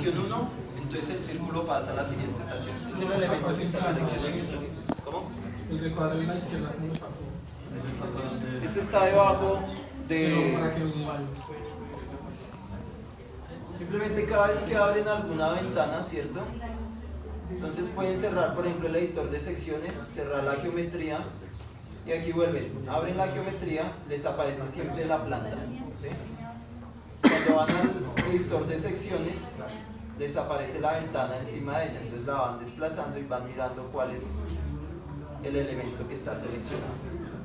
sección 1, entonces el círculo pasa a la siguiente estación. Es el elemento que está seleccionado. ¿Cómo? El de cuadro en la izquierda, ¿cómo está? Ese está debajo Pero de... para que me Simplemente cada vez que abren alguna ventana, ¿cierto? Entonces pueden cerrar, por ejemplo, el editor de secciones, cerrar la geometría y aquí vuelven, abren la geometría, les aparece siempre la planta. ¿Sí? Cuando van al editor de secciones, les aparece la ventana encima de ella, entonces la van desplazando y van mirando cuál es el elemento que está seleccionado.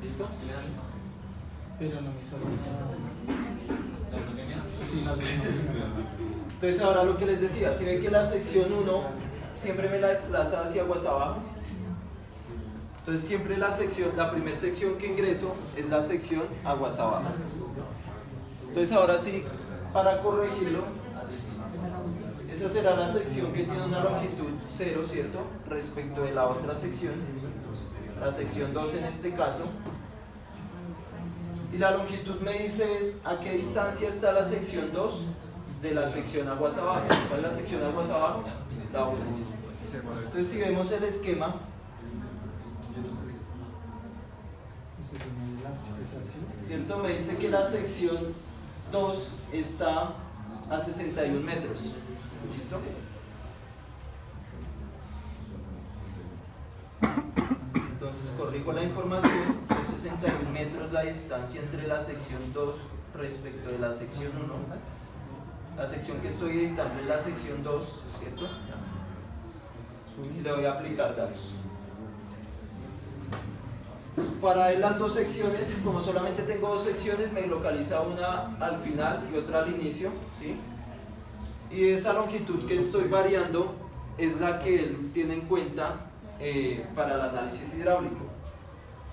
¿Listo? Pero no me sale. Sí, no sé. Entonces ahora lo que les decía, si ven que la sección 1 siempre me la desplaza hacia aguas abajo, entonces siempre la primera sección que ingreso es la sección aguas abajo. Entonces ahora sí, para corregirlo, esa será la sección que tiene una longitud 0, ¿cierto? Respecto de la otra sección, la sección 2 en este caso. Y la longitud me dice es a qué distancia está la sección 2 de la sección aguas abajo. ¿Cuál es la sección aguas abajo? La 1. Entonces si vemos el esquema, ¿cierto? Me dice que la sección 2 está a 61 metros. ¿Listo? Entonces corrijo la información, son 61 metros la distancia entre la sección 2 respecto de la sección 1. La sección que estoy editando es la sección 2, ¿cierto? Y le voy a aplicar datos. Para ver las dos secciones, como solamente tengo dos secciones, me localiza una al final y otra al inicio, ¿sí? Y esa longitud que estoy variando es la que él tiene en cuenta para el análisis hidráulico.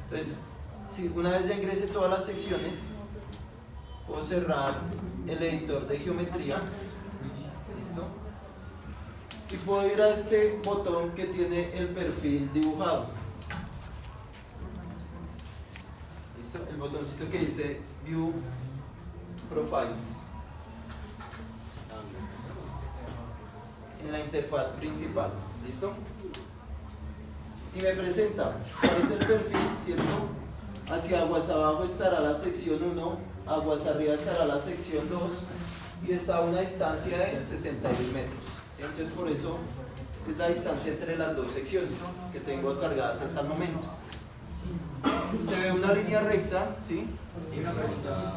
Entonces, si una vez ya ingrese todas las secciones, puedo cerrar el editor de geometría, ¿listo? Y puedo ir a este botón que tiene el perfil dibujado. ¿Listo? El botoncito que dice View Profiles en la interfaz principal. ¿Listo? Y me presenta cuál es el perfil, ¿cierto? Hacia aguas abajo estará la sección 1, aguas arriba estará la sección 2 y está a una distancia de 62 metros. ¿Sí? Entonces por eso es la distancia entre las dos secciones que tengo cargadas hasta el momento. Se ve una línea recta, ¿sí? Y una pregunta.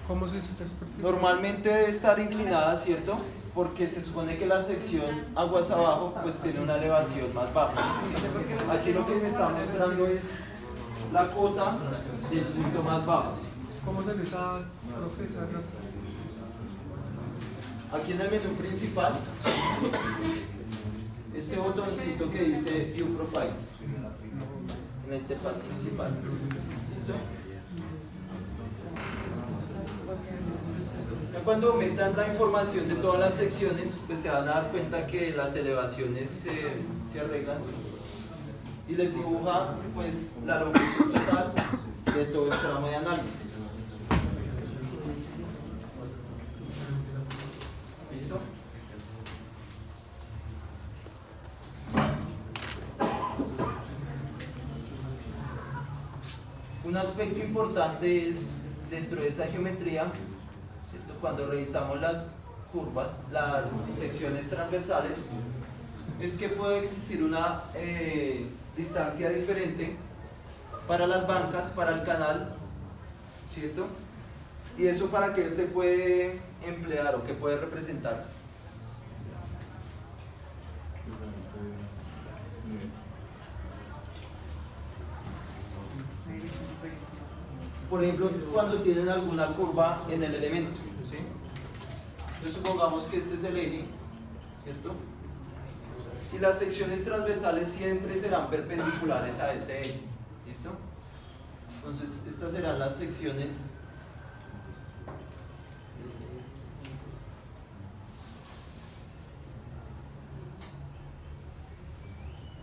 ¿Cómo se dice ese perfil? Normalmente debe estar inclinada, ¿cierto? Porque se supone que la sección aguas abajo pues tiene una elevación más baja. Aquí lo que me está mostrando es la cota del punto más bajo. ¿Cómo se dice esa Aquí en el menú principal, este botoncito que dice View Profiles en la interfaz principal. ¿Listo? Ya cuando metan la información de todas las secciones, pues se van a dar cuenta que las elevaciones se arreglan y les dibuja pues la longitud total de todo el tramo de análisis. ¿Listo? Un aspecto importante es dentro de esa geometría, ¿cierto? Cuando revisamos las curvas, las secciones transversales, es que puede existir una distancia diferente para las bancas, para el canal, ¿cierto? ¿Y eso para qué se puede emplear o qué puede representar? Por ejemplo, cuando tienen alguna curva en el elemento, ¿sí? Entonces supongamos que este es el eje, ¿cierto? Y las secciones transversales siempre serán perpendiculares a ese eje, ¿listo? Entonces estas serán las secciones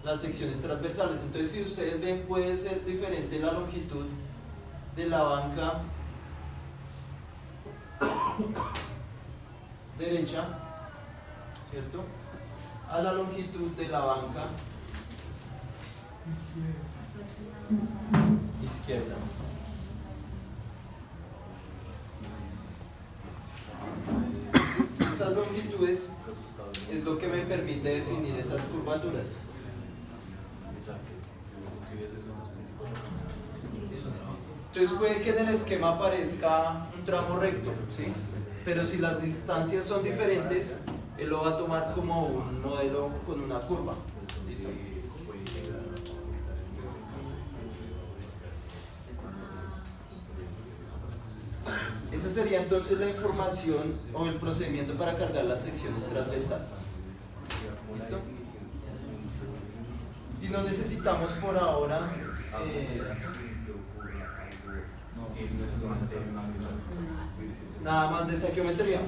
las secciones transversales. Entonces, si ustedes ven, puede ser diferente la longitud de la banca derecha, ¿cierto?, a la longitud de la banca izquierda. Estas longitudes es lo que me permite definir esas curvaturas. Entonces puede que en el esquema aparezca un tramo recto, ¿sí?, pero si las distancias son diferentes, él lo va a tomar como un modelo con una curva. ¿Listo? Esa sería entonces la información o el procedimiento para cargar las secciones transversales. ¿Listo? Y no necesitamos por ahora nada más de esa geometría.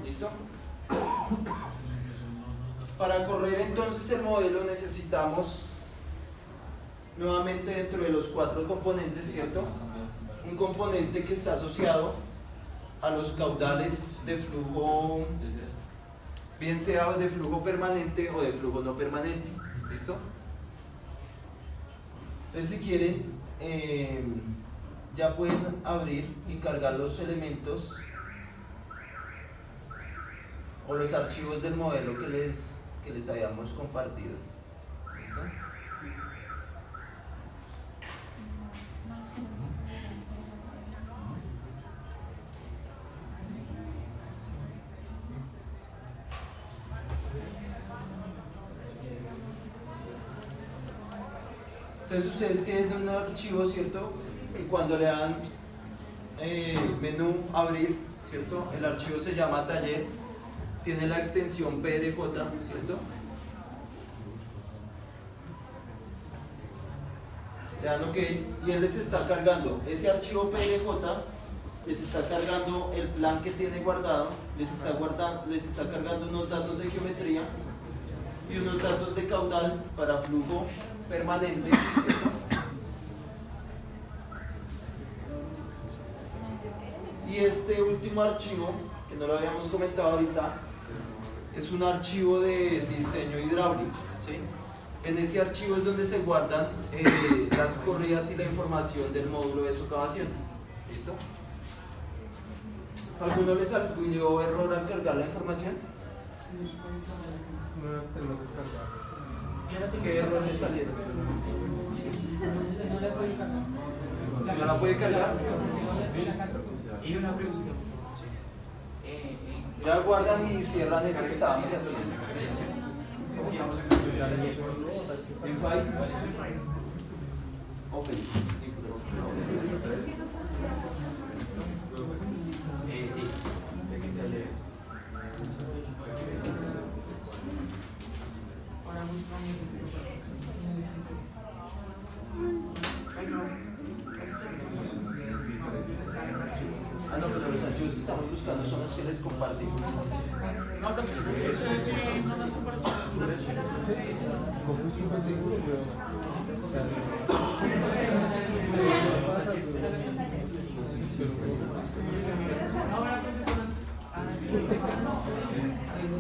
¿Listo? Para correr entonces el modelo necesitamos nuevamente dentro de los 4 componentes, ¿cierto?, un componente que está asociado a los caudales de flujo, bien sea de flujo permanente o de flujo no permanente. ¿Listo? Entonces, si quieren, ya pueden abrir y cargar los elementos o los archivos del modelo que les habíamos compartido. ¿Listo? Entonces ustedes tienen un archivo, ¿cierto?, que cuando le dan menú abrir, ¿cierto?, el archivo se llama taller, tiene la extensión PRJ, ¿cierto? Le dan OK y él les está cargando ese archivo PRJ, les está cargando el plan que tiene guardado, les está cargando unos datos de geometría y unos datos de caudal para flujo permanente, ¿cierto? Y este último archivo, que no lo habíamos comentado ahorita, es un archivo de diseño hidráulico, ¿sí? En ese archivo es donde se guardan las corridas y la información del módulo de socavación. ¿Listo? ¿Alguno les salió error al cargar la información? No las tenemos descargadas. ¿Qué error le salieron? ¿No la puede cargar? Y una pregunta. Ya guardan y cierran eso que estábamos haciendo. ¿En File? Ok. Sí. Ah, no, pero los archivos que estamos buscando son los que les compartí. No, profe, eso es no las compartimos.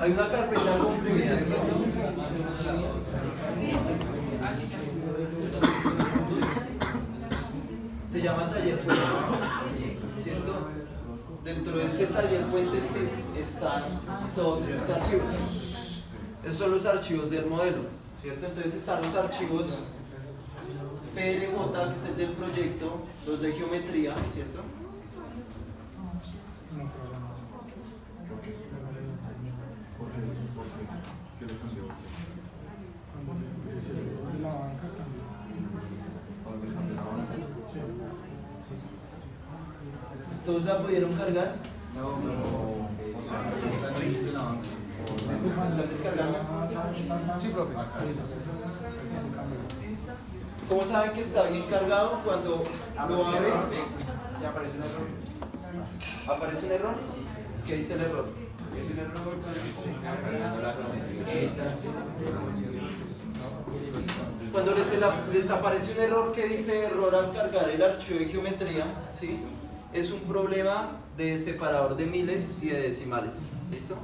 Hay una carpeta comprimida, ¿cierto? Se llama taller puentes, ¿cierto? Dentro de ese taller puentes están todos estos archivos. Esos son los archivos del modelo, ¿cierto? Entonces están los archivos PRJ, que es el del proyecto, los de geometría, ¿cierto? La banca ¿Todos la pudieron cargar? ¿Están descargando? Sí, profe. ¿Cómo saben que está bien cargado? Cuando lo abren, Se aparece un error. ¿aparece un error? ¿Qué dice el error? Cuando les aparece un error que dice error al cargar el archivo de geometría, ¿sí? Es un problema de separador de miles y de decimales. ¿Listo?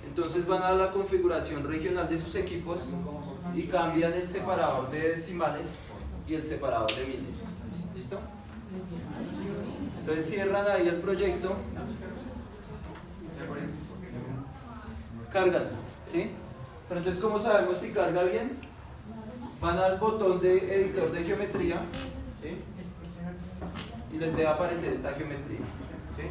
Entonces van a la configuración regional de sus equipos y cambian el separador de decimales y el separador de miles. ¿Listo? Entonces cierran ahí el proyecto, cargan, ¿sí? Pero entonces, ¿cómo sabemos si carga bien? Van al botón de editor de geometría, ¿sí? Y les debe aparecer esta geometría, ¿sí?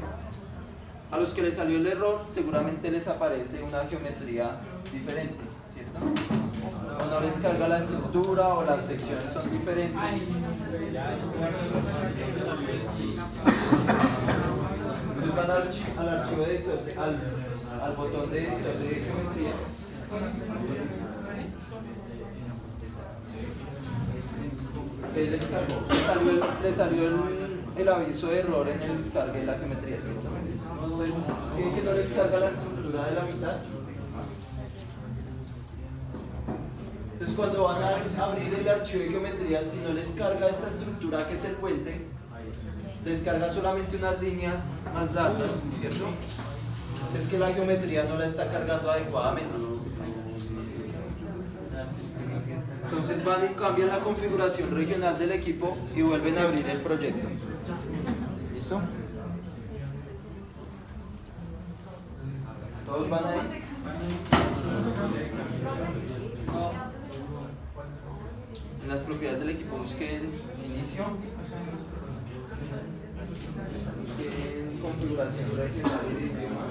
A los que les salió el error, seguramente les aparece una geometría diferente, ¿cierto? O no les carga la estructura o las secciones son diferentes. Entonces van al archivo de editor, al botón de editor de geometría. Le salió el aviso de error en el cargue de la geometría, ¿cierto? Pues, si ven que no les carga la estructura de la mitad. Entonces cuando van a abrir el archivo de geometría, si no les carga esta estructura que es el puente, les carga solamente unas líneas más largas, ¿cierto? Es que la geometría no la está cargando adecuadamente. Entonces van y cambian la configuración regional del equipo y vuelven a abrir el proyecto. ¿Listo? ¿Todos van ahí? En las propiedades del equipo busquen inicio, busquen configuración regional de idioma.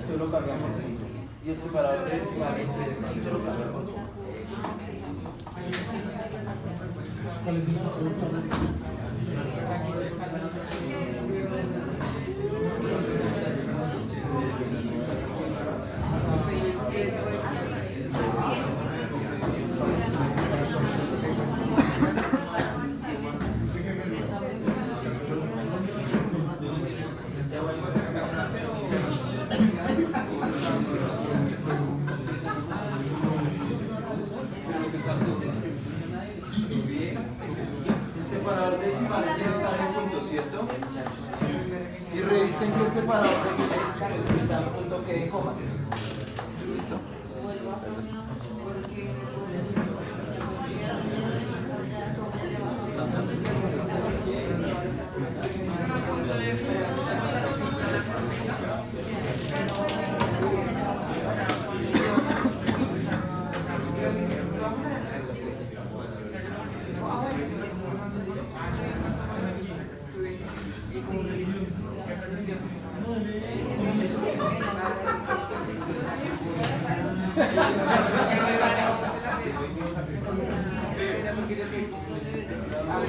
Yo lo cambiamos. Y el separador de decimales yo lo cambiamos. ¿Cuál es el paso? El separador de decimales ya está en punto, ¿cierto? Y revisen que el separador de miles pues, está en punto que de comas. ¿Listo?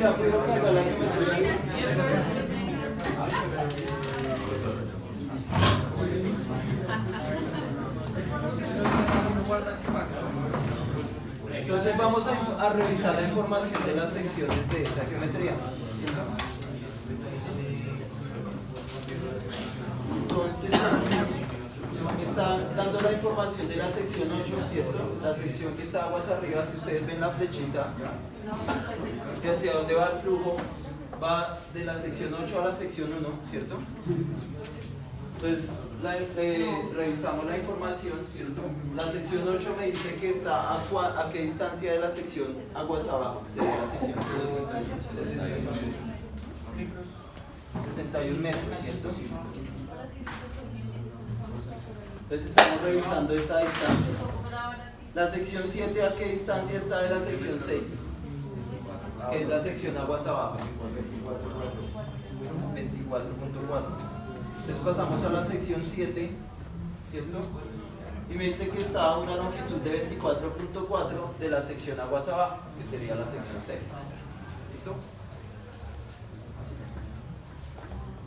Ya puedo cargar la geometría. Entonces vamos a revisar la información de las secciones de esa geometría. Entonces aquí está dando la información de la sección 8, ¿cierto? La sección que está aguas arriba, si ustedes ven la flechita, y hacia dónde va el flujo, va de la sección 8 a la sección 1, ¿cierto? Entonces, revisamos la información, ¿cierto? La sección 8 me dice que está a qué distancia de la sección aguas abajo, sería la sección 61 metros, ¿cierto? Entonces estamos revisando esta distancia. La sección 7, ¿a qué distancia está de la sección 6? Que es la sección aguas abajo. 24.4. Entonces pasamos a la sección 7, ¿cierto? Y me dice que está a una longitud de 24.4 de la sección aguas abajo, que sería la sección 6. ¿Listo?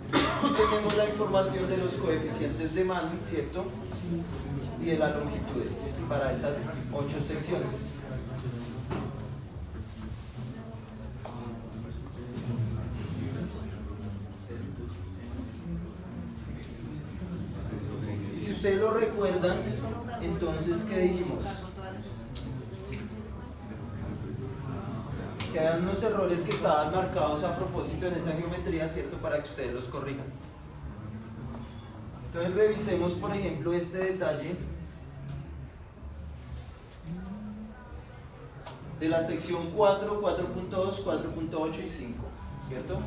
Y tenemos la información de los coeficientes de Mann, ¿cierto? Y de las longitudes para esas 8 secciones. Y si ustedes lo recuerdan, entonces, ¿qué dijimos? Que había unos errores que estaban marcados a propósito en esa geometría, ¿cierto? Para que ustedes los corrijan. Entonces revisemos, por ejemplo, este detalle de la sección 4, 4.2, 4.8 y 5, ¿cierto?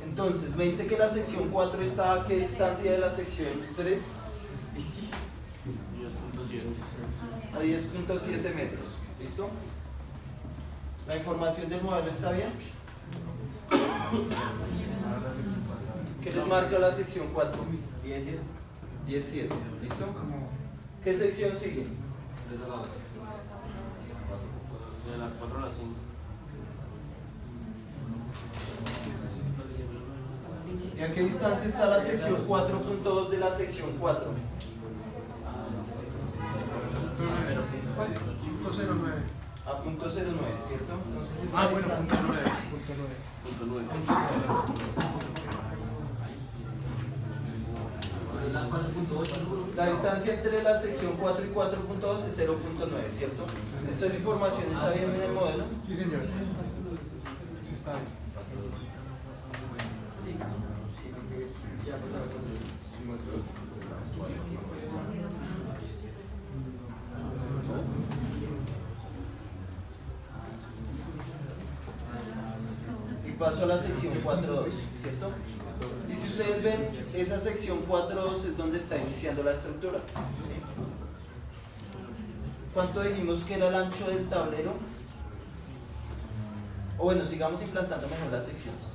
Entonces, me dice que la sección 4 está a qué distancia de la sección 3? A 10.7 metros. ¿Listo? ¿La información del modelo está bien? ¿Qué les marca la sección 4? 17. 17. ¿Listo? ¿Qué sección sigue? De la 4 a la 5. ¿Y a qué distancia está la sección 4.2 de la sección 4? A punto 09, ¿cierto? Entonces esta distancia... La distancia entre la sección 4 y 4.2 es 0.9, ¿cierto? ¿Esta información está bien en el modelo? Sí, señor. Sí, está bien. Y paso a la sección 4.2, ¿cierto? Y si ustedes ven, esa sección 4.2 es donde está iniciando la estructura. ¿Cuánto dijimos que era el ancho del tablero? O bueno, sigamos implantando mejor las secciones.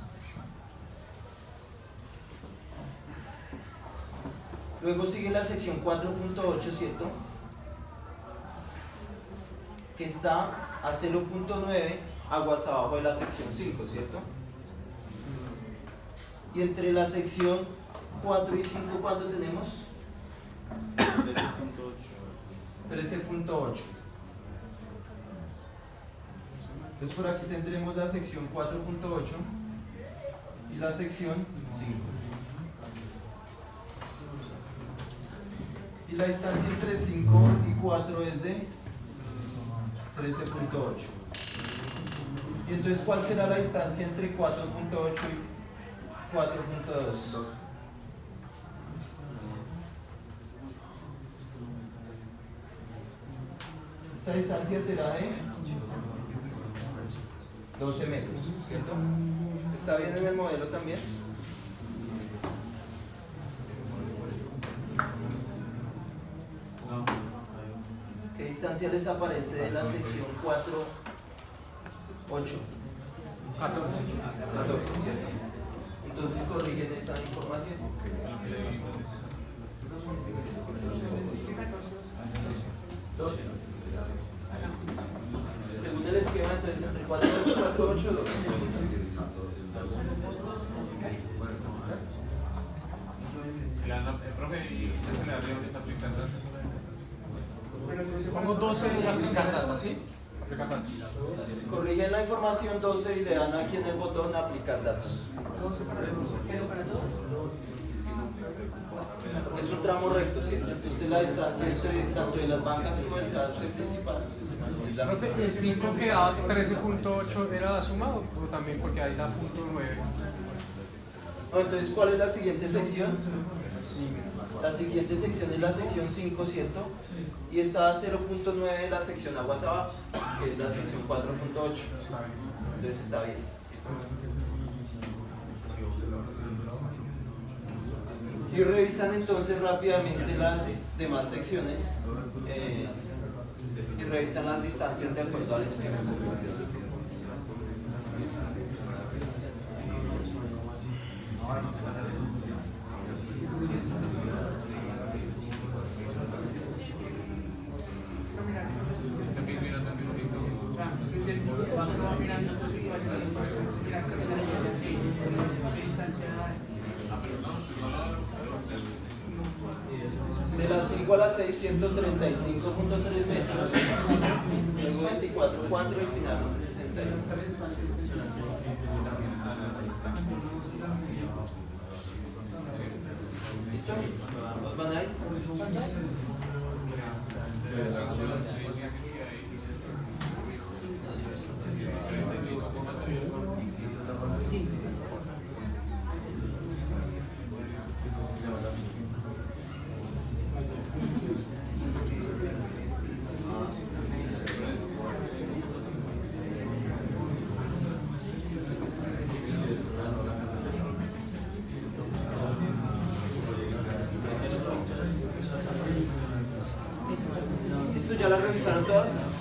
Luego sigue la sección 4.8, ¿cierto? Que está a 0.9 aguas abajo de la sección 5, ¿cierto? Y entre la sección 4 y 5, ¿cuánto tenemos? 13.8. Entonces por aquí tendremos la sección 4.8 y la sección 5. Y la distancia entre 5 y 4 es de 13.8. Y entonces, ¿cuál será la distancia entre 4.8 y 4.2? Esta distancia será de 12 metros, ¿cierto? ¿Está bien en el modelo también? ¿Qué distancia les aparece de la sección 4, 8? 14. 14, ¿cierto? Entonces corrigen esa información. Según el esquema, entonces entre 4, 2, 4, 8, 2. Profe, ¿y usted se le abrió esa aplicación? Pero entonces Pongo 12 y aplicar datos, ¿sí? Aplicar datos. Corrigen la información 12 y le dan aquí en el botón aplicar datos. Pero para todos. Es un tramo recto, ¿cierto? Entonces la distancia entre tanto de las bancas como el cauce principal es la misma. Entonces, el 5 que daba 13.8 era la suma o también porque ahí da punto 9. Entonces, ¿cuál es la siguiente sección? La siguiente sección es la sección 5, ¿cierto? Y está a 0.9 la sección aguas abajo, que es la sección 4.8. Entonces está bien. ¿Listo? Y revisan entonces rápidamente las demás secciones y revisan las distancias de acuerdo al esquema. Vamos mirando tu situación. Mira, creo que la siguiente sí. ¿Qué distancia hay? De las 5 a las 6, 135.3 metros, luego 24.4 y finalmente 61. ¿Listo? ¿Nos van ahí? ¿Listo? ¿Ya la revisaron todas?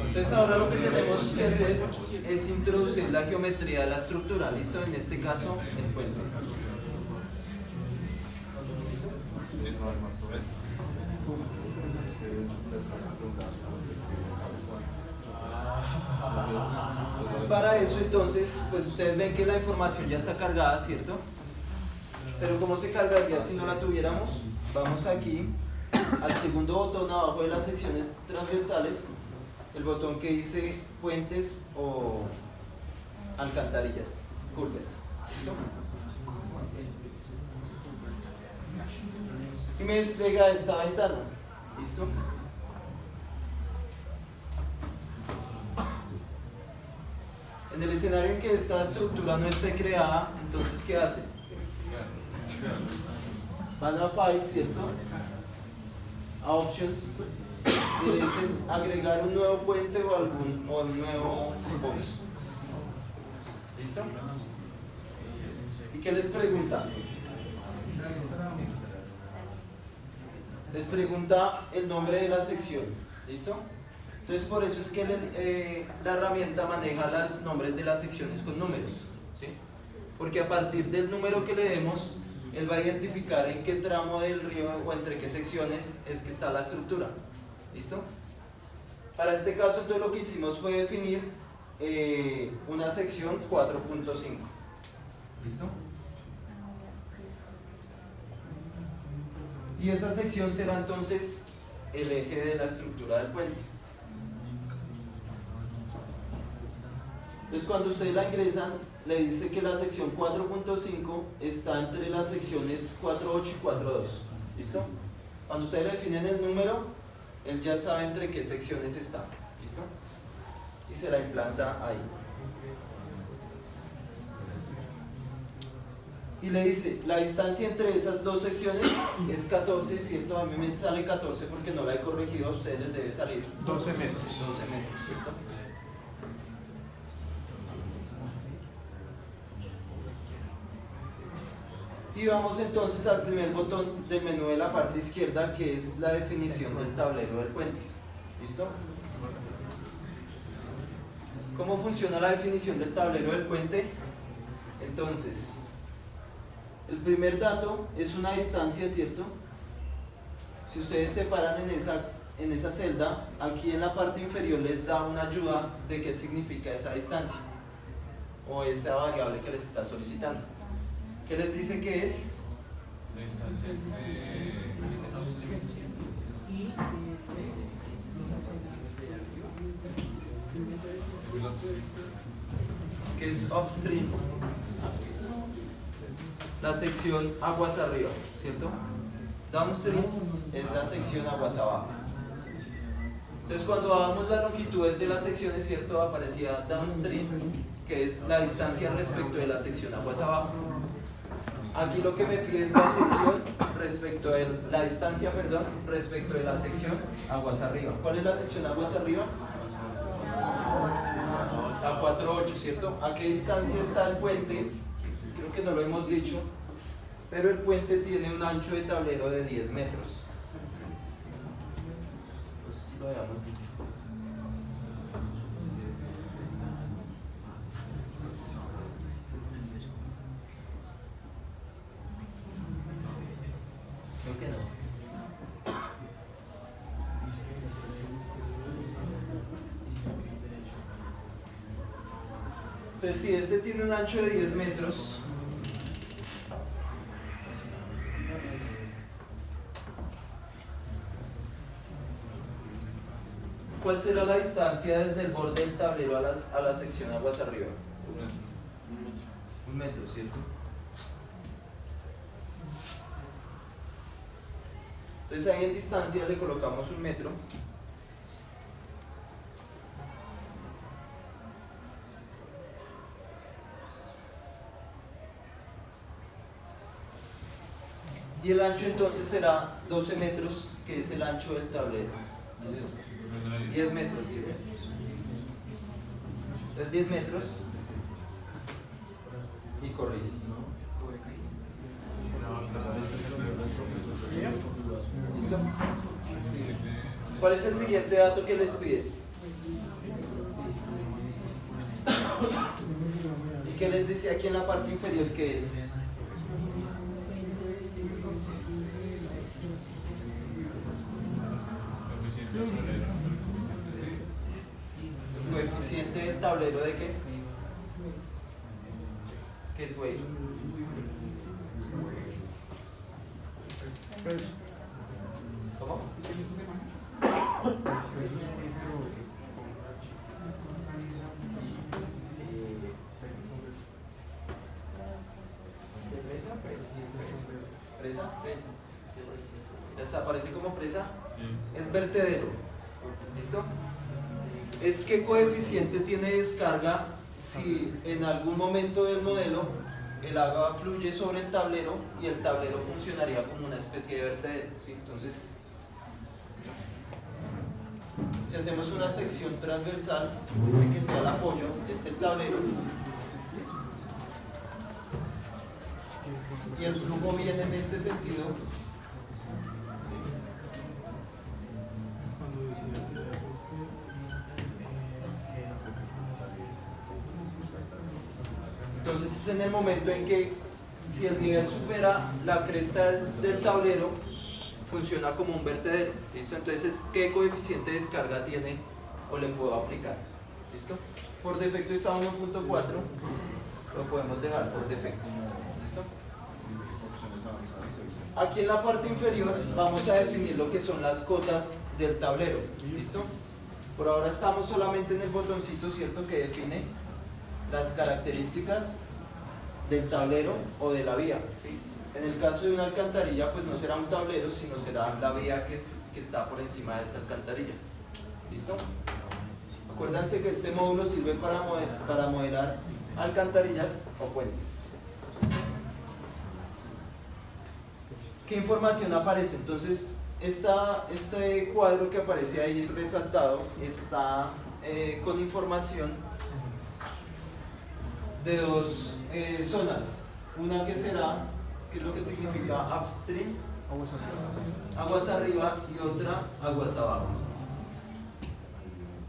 Entonces ahora lo que tenemos que hacer es introducir la geometría de la estructura, ¿listo? En este caso, el puente. ¿Listo? Para eso entonces, pues ustedes ven que la información ya está cargada, ¿cierto? Pero ¿cómo se cargaría si no la tuviéramos? Vamos aquí al segundo botón abajo de las secciones transversales, el botón que dice puentes o alcantarillas, culverts. ¿Listo? Y me despliega esta ventana. ¿Listo? En el escenario en que esta estructura no esté creada, entonces ¿qué hace? Van a File, ¿cierto? A Options y le dicen agregar un nuevo puente o un nuevo box. ¿Listo? ¿Y qué les pregunta? Les pregunta el nombre de la sección. ¿Listo? Entonces por eso es que la herramienta maneja los nombres de las secciones con números, ¿sí? Porque a partir del número que le demos, él va a identificar en qué tramo del río o entre qué secciones es que está la estructura. ¿Listo? Para este caso entonces lo que hicimos fue definir una sección 4.5. ¿Listo? Y esa sección será entonces el eje de la estructura del puente. Entonces cuando ustedes la ingresan, le dice que la sección 4.5 está entre las secciones 4.8 y 4.2. ¿Listo? Cuando ustedes le definen el número, él ya sabe entre qué secciones está. ¿Listo? Y se la implanta ahí. Y le dice, la distancia entre esas dos secciones es 14, ¿cierto? A mí me sale 14 porque no la he corregido, a ustedes les debe salir 12 metros. 12 metros, ¿cierto? Y vamos entonces al primer botón del menú de la parte izquierda, que es la definición del tablero del puente. ¿Listo? ¿Cómo funciona la definición del tablero del puente? Entonces, el primer dato es una distancia, ¿cierto? Si ustedes se paran en esa celda, aquí en la parte inferior les da una ayuda de qué significa esa distancia o esa variable que les está solicitando. ¿Qué les dice que es? La distancia Que es upstream, la sección aguas arriba, ¿cierto? Downstream es la sección aguas abajo. Entonces cuando damos las longitudes de las secciones, ¿cierto? Aparecía downstream, que es la distancia respecto de la sección aguas abajo. Aquí lo que me pide es la sección respecto de la distancia, perdón, respecto de la sección aguas arriba. ¿Cuál es la sección aguas arriba? A 4.8, ¿cierto? ¿A qué distancia está el puente? Creo que no lo hemos dicho, pero el puente tiene un ancho de tablero de 10 metros. No sé si lo habíamos dicho. Creo que no. Entonces, si este tiene un ancho de 10 metros, ¿cuál será la distancia desde el borde del tablero a la sección aguas arriba? 1 metro, ¿cierto? Entonces ahí en distancia le colocamos 1 metro. Y el ancho entonces será 12 metros, que es el ancho del tablero. ¿Listo? 10 metros, 10 metros. Entonces 10 metros y corrige. ¿Listo? ¿Cuál es el siguiente dato que les pide? ¿Y qué les dice aquí en la parte inferior que es? ¿Coeficiente del tablero de qué? ¿Qué es weight? ¿Cómo? ¿Presa? ¿Desaparece como presa? Sí. Es vertedero. ¿Listo? Es qué coeficiente tiene descarga si en algún momento del modelo el agua fluye sobre el tablero y el tablero funcionaría como una especie de vertedero, ¿sí? Entonces, si hacemos una sección transversal, que sea el apoyo, el tablero, y el flujo viene en este sentido, entonces es en el momento en que si el nivel supera la cresta del tablero, funciona como un vertedero. ¿Listo? Entonces, ¿qué coeficiente de descarga tiene o le puedo aplicar? ¿Listo? Por defecto está 1.4, lo podemos dejar por defecto. ¿Listo? Aquí en la parte inferior vamos a definir lo que son las cotas del tablero. ¿Listo? Por ahora estamos solamente en el botoncito, ¿cierto?, que define las características del tablero o de la vía, ¿sí? En el caso de una alcantarilla, pues no será un tablero, sino será la vía que está por encima de esa alcantarilla. ¿Listo? Acuérdense que este módulo sirve para modelar alcantarillas o puentes. ¿Listo? ¿Qué información aparece? Entonces, este cuadro que aparece ahí resaltado está con información de dos zonas. Una que será, que es lo que significa upstream, aguas arriba, y otra aguas abajo.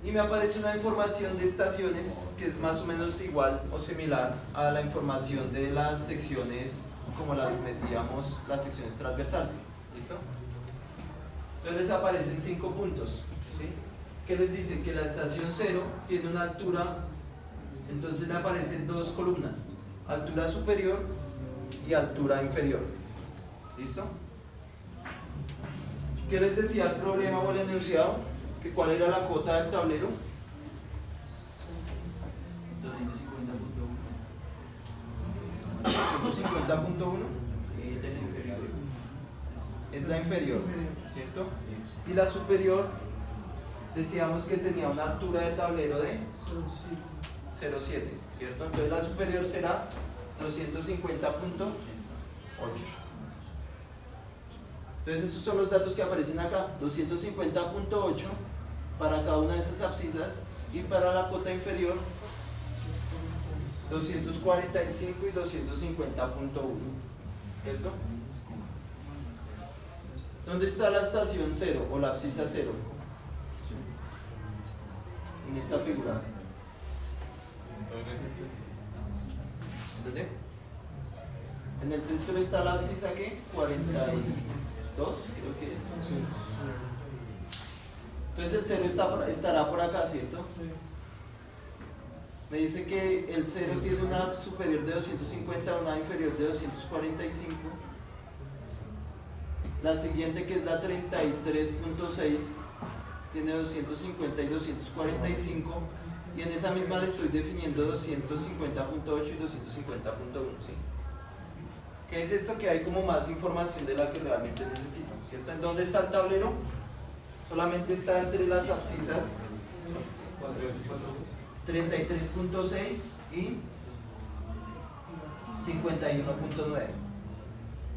Y me aparece una información de estaciones que es más o menos igual o similar a la información de las secciones como las metíamos, las secciones transversales. ¿Listo? Entonces les aparecen 5 puntos, ¿sí? Que les dice que la estación 0 tiene una altura, entonces le aparecen dos columnas, altura superior y altura inferior. ¿Listo? ¿Qué les decía el problema o el enunciado? Que cuál era la cota del tablero. 250.1 es la inferior, ¿cierto? Y la superior decíamos que tenía una altura de tablero de 0,7, ¿cierto? Entonces la superior será 250.8. Entonces esos son los datos que aparecen acá, 250.8 para cada una de esas abscisas, y para la cota inferior 245 y 250.1, ¿cierto? ¿Dónde está la estación 0 o la abscisa 0? En esta figura. ¿Dónde? En el centro está la abscisa, ¿qué? 42, creo que es. Entonces el 0 estará por acá, ¿cierto? Me dice que el 0 tiene una superior de 250, una inferior de 245. La siguiente, que es la 33.6, tiene 250 y 245. Y en esa misma le estoy definiendo 250.8 y 250.1, ¿sí? ¿Qué es esto? Que hay como más información de la que realmente necesito, ¿cierto? ¿En dónde está el tablero? Solamente está entre las abscisas 33.6 y 51.9.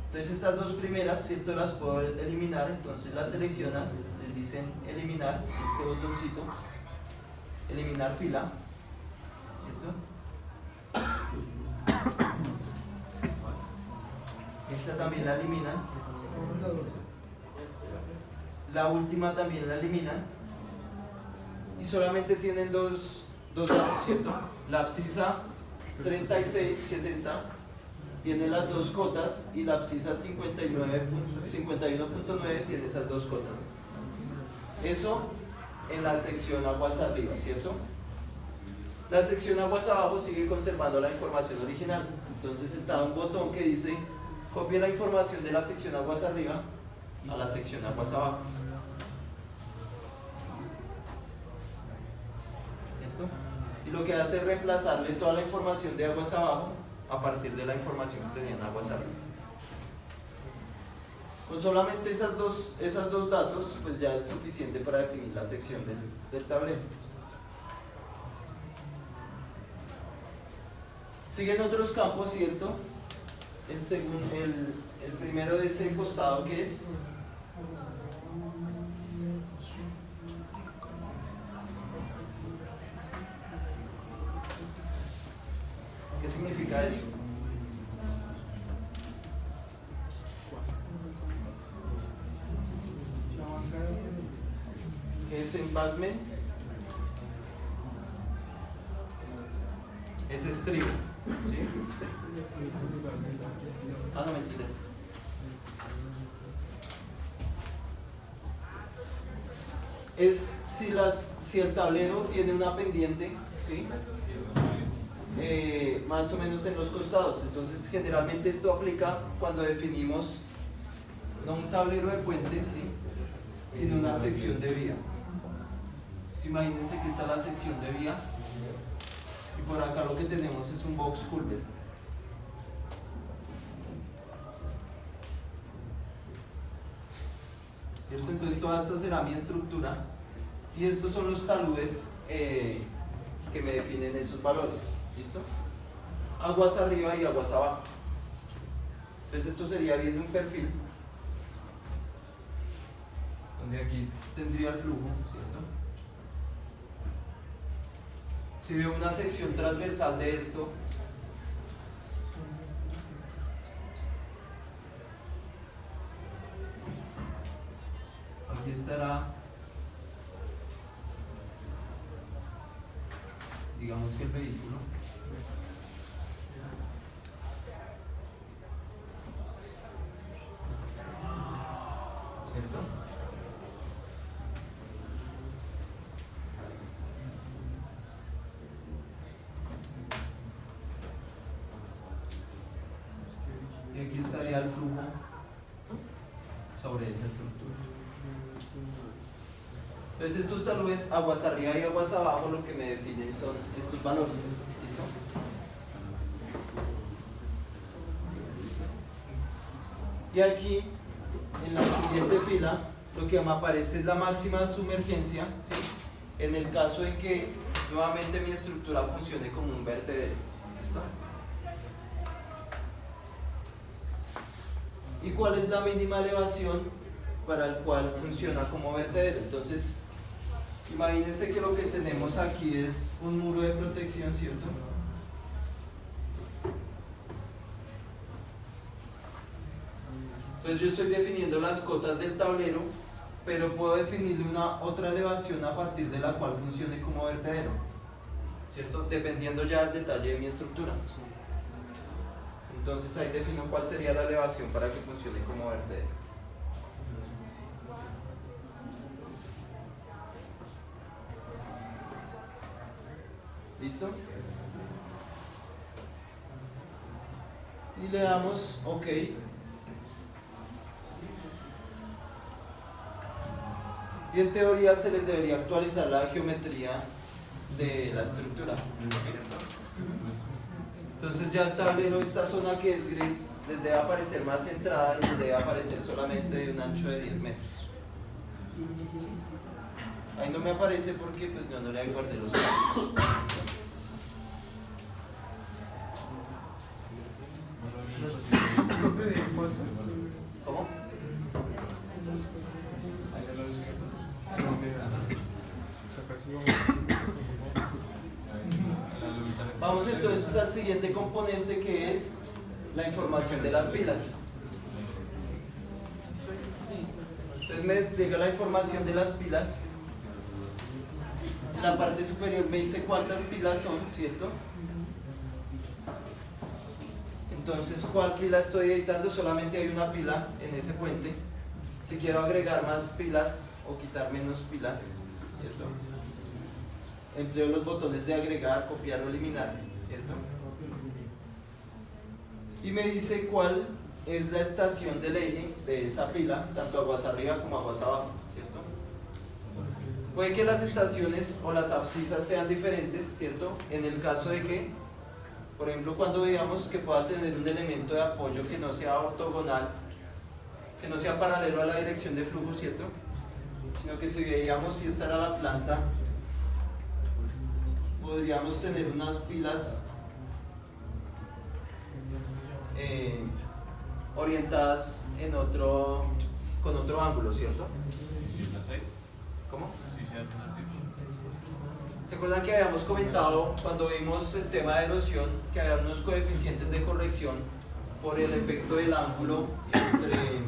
Entonces estas dos primeras, ¿cierto? Las puedo eliminar, entonces las seleccionan, les dicen eliminar, este botoncito, eliminar fila, ¿cierto? Esta también la eliminan, la última también la eliminan, y solamente tienen dos datos, ¿cierto? La abscisa 36, que es esta, tiene las dos cotas, y la abscisa 51.9 tiene esas dos cotas. Eso en la sección aguas arriba, ¿cierto? La sección aguas abajo sigue conservando la información original. Entonces está un botón que dice copia la información de la sección aguas arriba a la sección aguas abajo, ¿cierto? Y lo que hace es reemplazarle toda la información de aguas abajo a partir de la información que tenían aguas arriba. Con solamente esos dos datos, pues ya es suficiente para definir la sección del tablero. Siguen otros campos, ¿cierto? El primero de ese costado, que es ¿qué significa eso? ¿Qué es embankment? Es estribo, ¿sí? Ah, no, mentiras. Es si el tablero tiene una pendiente, ¿sí? Más o menos en los costados. Entonces generalmente esto aplica cuando definimos no un tablero de puente, ¿sí? Sino una sección de vía. Pues imagínense que está la sección de vía y por acá lo que tenemos es un box culvert. ¿Cierto? Entonces toda esta será mi estructura y estos son los taludes que me definen esos valores. ¿Listo? Aguas arriba y aguas abajo. Entonces esto sería viendo un perfil donde aquí tendría el flujo, ¿cierto? Si veo una sección transversal de esto, aquí estará, digamos que el vehículo, ¿cierto? esa estructura. Entonces estos taludes, aguas arriba y aguas abajo, lo que me definen son estos valores. ¿Listo? Y aquí, en la siguiente fila, lo que me aparece es la máxima sumergencia, ¿sí? En el caso en que nuevamente mi estructura funcione como un vertedero. ¿Listo? ¿Y cuál es la mínima elevación para el cual funciona como vertedero? Entonces, imagínense que lo que tenemos aquí es un muro de protección, ¿cierto? Entonces yo estoy definiendo las cotas del tablero, pero puedo definirle una otra elevación a partir de la cual funcione como vertedero, ¿cierto? Dependiendo ya del detalle de mi estructura. Entonces ahí defino cuál sería la elevación para que funcione como vertedero. ¿Listo? Y le damos OK. Y en teoría se les debería actualizar la geometría de la estructura. Entonces ya el tablero, esta zona que es gris, les debe aparecer más centrada y les debe aparecer solamente de un ancho de 10 metros. Ahí no me aparece porque pues no le guardé los cambios. ¿Cómo? Vamos entonces al siguiente componente, que es la información de las pilas. Entonces me despliega la información de las pilas. En la parte superior me dice cuántas pilas son, ¿cierto? Entonces, ¿cuál pila estoy editando? Solamente hay una pila en ese puente. Si quiero agregar más pilas o quitar menos pilas, ¿cierto? Empleo los botones de agregar, copiar o eliminar, ¿cierto? Y me dice cuál es la estación del eje de esa pila, tanto aguas arriba como aguas abajo, ¿cierto? Puede que las estaciones o las abscisas sean diferentes, ¿cierto? En el caso de que, por ejemplo, cuando veamos que pueda tener un elemento de apoyo que no sea ortogonal, que no sea paralelo a la dirección de flujo, ¿cierto? Sino que si veíamos si esta era la planta, podríamos tener unas pilas orientadas en con otro ángulo, ¿cierto? ¿Cómo? ¿Se acuerdan que habíamos comentado cuando vimos el tema de erosión que había unos coeficientes de corrección por el efecto del ángulo entre...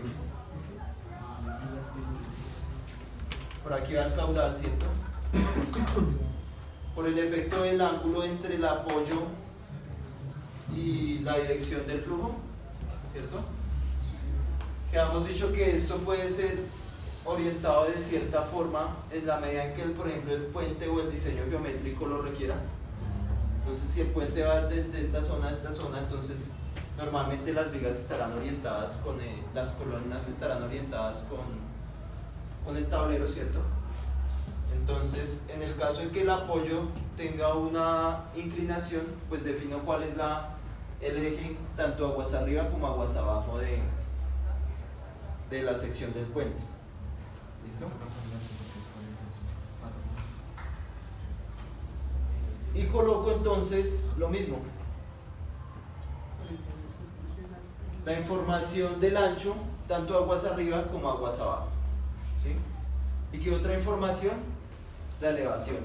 Por aquí va el caudal, ¿cierto? Por el efecto del ángulo entre el apoyo y la dirección del flujo, ¿cierto? Que habíamos dicho que esto puede ser orientado de cierta forma en la medida en que, por ejemplo, el puente o el diseño geométrico lo requiera. Entonces, si el puente va desde esta zona a esta zona, entonces normalmente las vigas estarán orientadas con las columnas estarán orientadas con el tablero, ¿cierto? Entonces, en el caso de que el apoyo tenga una inclinación, pues defino cuál es el eje tanto aguas arriba como aguas abajo de la sección del puente. ¿Listo? Y coloco entonces lo mismo. La información del ancho, tanto aguas arriba como aguas abajo. ¿Sí? ¿Y qué otra información? La elevación.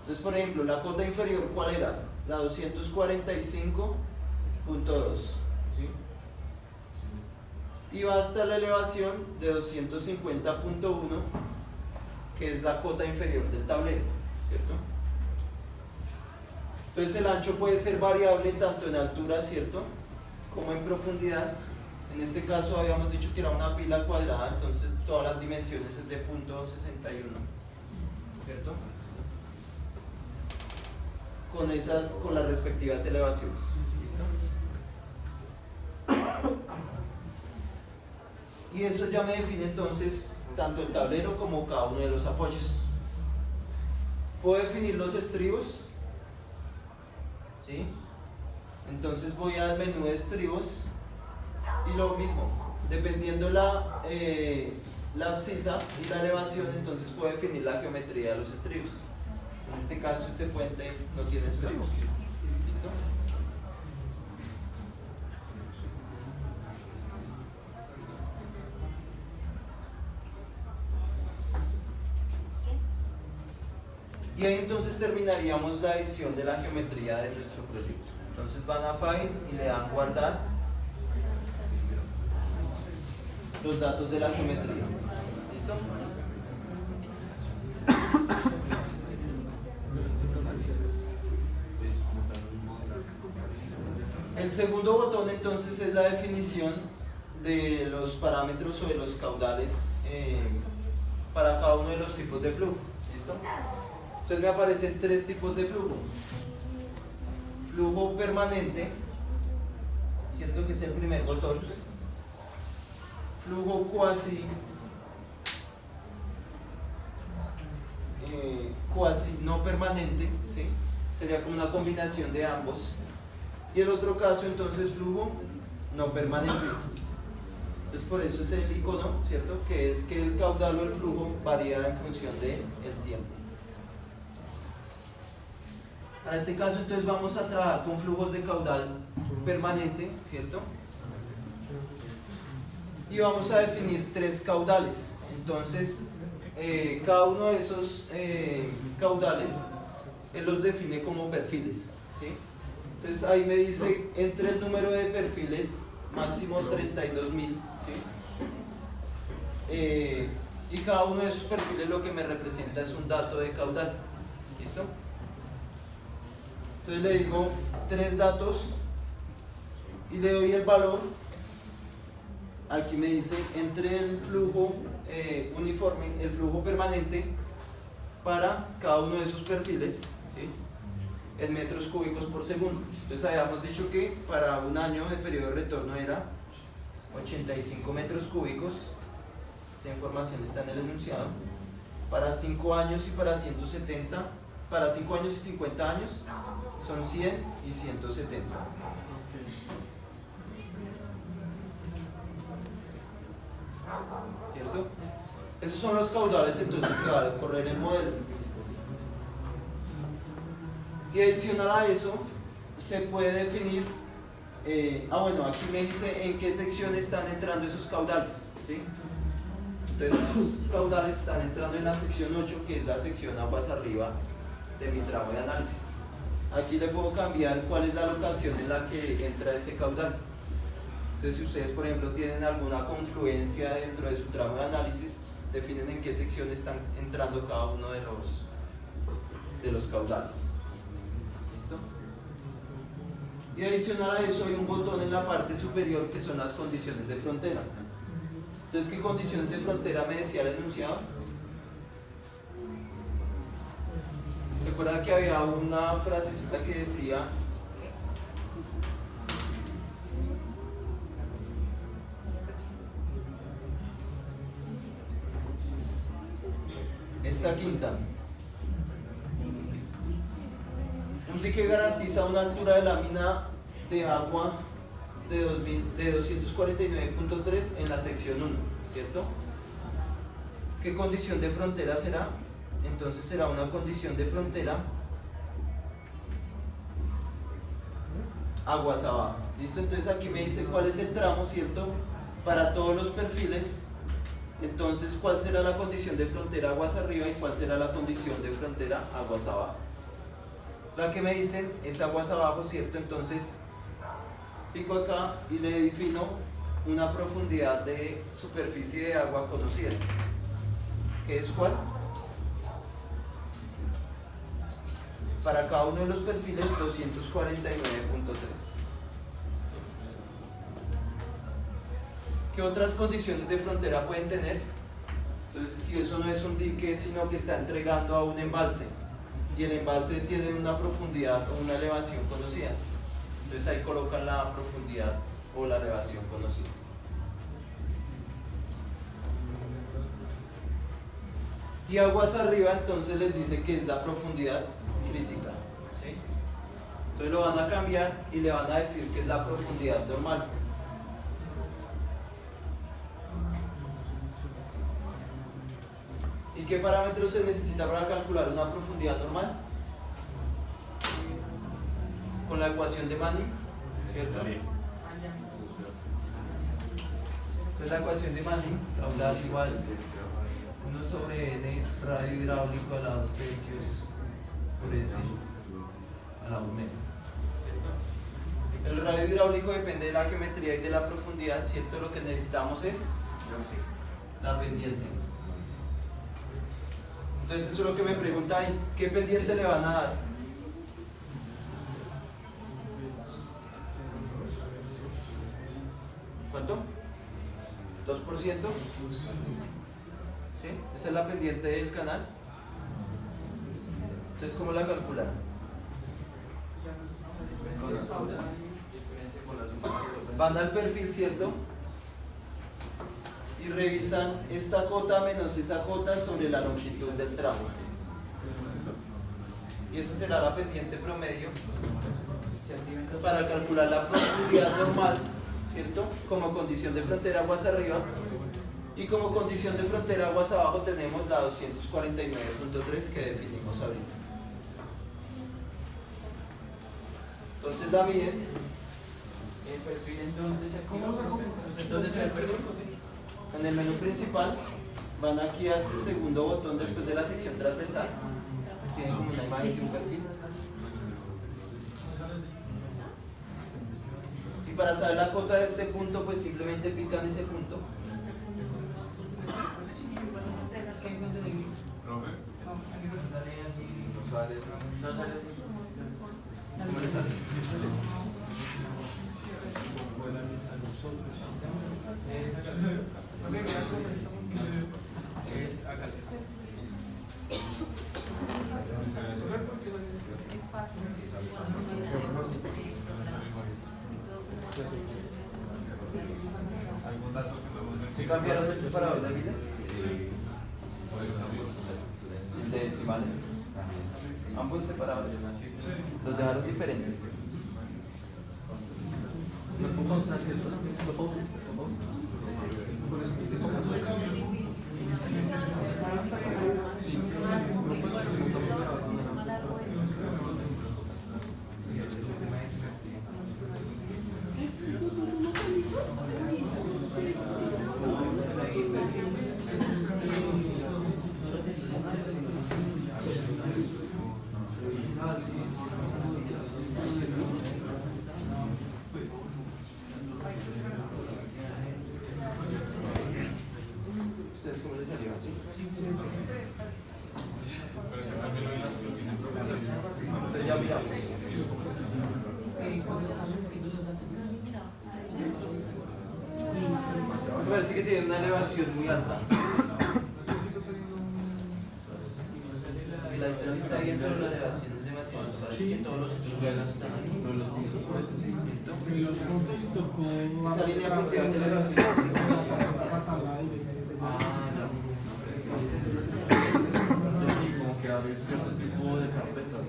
Entonces, por ejemplo, la cota inferior, ¿cuál era? La 245.2. ¿Sí? Y va hasta la elevación de 250.1, que es la cota inferior del tablero, ¿cierto? Entonces el ancho puede ser variable tanto en altura, ¿cierto?, como en profundidad. En este caso habíamos dicho que era una pila cuadrada, entonces todas las dimensiones es de .61, ¿cierto? Con las respectivas elevaciones. ¿Listo? Y eso ya me define entonces tanto el tablero como cada uno de los apoyos. Puedo definir los estribos, ¿sí? Entonces voy al menú de estribos y lo mismo, dependiendo la abscisa y la elevación, entonces puedo definir la geometría de los estribos. En este caso este puente no tiene estribos. ¿Listo? Y ahí entonces terminaríamos la edición de la geometría de nuestro proyecto. Entonces van a File y le dan guardar los datos de la geometría. ¿Listo? El segundo botón entonces es la definición de los parámetros o de los caudales para cada uno de los tipos de flujo. ¿Listo? Entonces me aparecen tres tipos de flujo. Flujo permanente, ¿cierto? Que es el primer botón. Flujo cuasi no permanente, ¿sí? Sería como una combinación de ambos. Y el otro caso entonces flujo no permanente. Entonces por eso es el icono, ¿cierto? Que es que el caudal o el flujo varía en función del tiempo. Para este caso entonces vamos a trabajar con flujos de caudal permanente, ¿cierto? Y vamos a definir tres caudales. Entonces cada uno de esos caudales él los define como perfiles, ¿sí? Entonces ahí me dice entre el número de perfiles máximo 32.000, ¿sí? Y cada uno de esos perfiles lo que me representa es un dato de caudal. ¿Listo? Entonces le digo tres datos y le doy el valor. Aquí me dice entre el flujo uniforme, el flujo permanente para cada uno de esos perfiles, ¿sí? En metros cúbicos por segundo. Entonces habíamos dicho que para un año de periodo de retorno era 85 metros cúbicos. Esa información está en el enunciado. Para 5 años y para 170, para 5 años y 50 años son 100 y 170. ¿Cierto? Esos son los caudales entonces que va a correr el modelo. Y adicional a eso se puede definir, bueno, aquí me dice en qué sección están entrando esos caudales, ¿sí? Entonces esos caudales están entrando en la sección 8, que es la sección aguas arriba de mi tramo de análisis. Aquí le puedo cambiar cuál es la locación en la que entra ese caudal. Entonces si ustedes por ejemplo tienen alguna confluencia dentro de su tramo de análisis, definen en qué sección están entrando cada uno de los caudales. ¿Listo? Y adicional a eso hay un botón en la parte superior que son las condiciones de frontera. Entonces, ¿qué condiciones de frontera me decía el enunciado? ¿Se acuerdan que había una frasecita que decía esta quinta? Un dique garantiza una altura de lámina de agua de 249.3 en la sección 1, ¿cierto? ¿Qué condición de frontera será? Entonces será una condición de frontera aguas abajo. ¿Listo? Entonces aquí me dice cuál es el tramo, ¿cierto? Para todos los perfiles. Entonces, ¿cuál será la condición de frontera aguas arriba y cuál será la condición de frontera aguas abajo? La que me dicen es aguas abajo, ¿cierto? Entonces pico acá y le defino una profundidad de superficie de agua conocida, que es ¿cuál? Para cada uno de los perfiles 249.3. ¿Qué otras condiciones de frontera pueden tener? Entonces, si eso no es un dique, sino que está entregando a un embalse, y el embalse tiene una profundidad o una elevación conocida, entonces ahí colocan la profundidad o la elevación conocida. Y aguas arriba entonces les dice que es la profundidad crítica, ¿sí? Entonces lo van a cambiar y le van a decir que es la profundidad normal. ¿Y qué parámetros se necesita para calcular una profundidad normal? Con la ecuación de Manning, ¿cierto? Entonces la ecuación de Manning habla igual 1 sobre n radio hidráulico a la 2 tercios por s a la 1 medio. El radio hidráulico depende de la geometría y de la profundidad, ¿cierto? Lo que necesitamos es la pendiente. Entonces eso es lo que me pregunta ahí, ¿qué pendiente le van a dar? ¿Cuánto? ¿2%? ¿Sí? Esa es la pendiente del canal. Entonces, ¿cómo la calculan? Van al perfil, ¿cierto? Y revisan esta cota menos esa cota sobre la longitud del tramo. Y esa será la pendiente promedio para calcular la profundidad normal, ¿cierto? Como condición de frontera aguas arriba, y como condición de frontera aguas abajo tenemos la 249.3 que definimos ahorita. Entonces la miden. El perfil entonces aquí. Entonces el perfil. En el menú principal van aquí a este segundo botón después de la sección transversal. Tienen como una imagen de un perfil. Y para saber la cota de este punto, pues simplemente pican ese punto. No sale eso. ¿Cómo le sale? ¿Sí cambiaron el separador de miles? ¿El de decimales? Ambos separadores. Los dejaron diferentes. ¿No puedo pausar, cierto? ¿Lo pauso? ¿Ustedes cómo les salió así? Entonces ya miramos. Me parece que tiene una elevación muy alta. La distancia está bien, pero la elevación es demasiado alta. Parece que todos los otros juegos están aquí. Y los puntos tocó. Esa línea punteada se le Como que a veces cierto tipo de carpetas.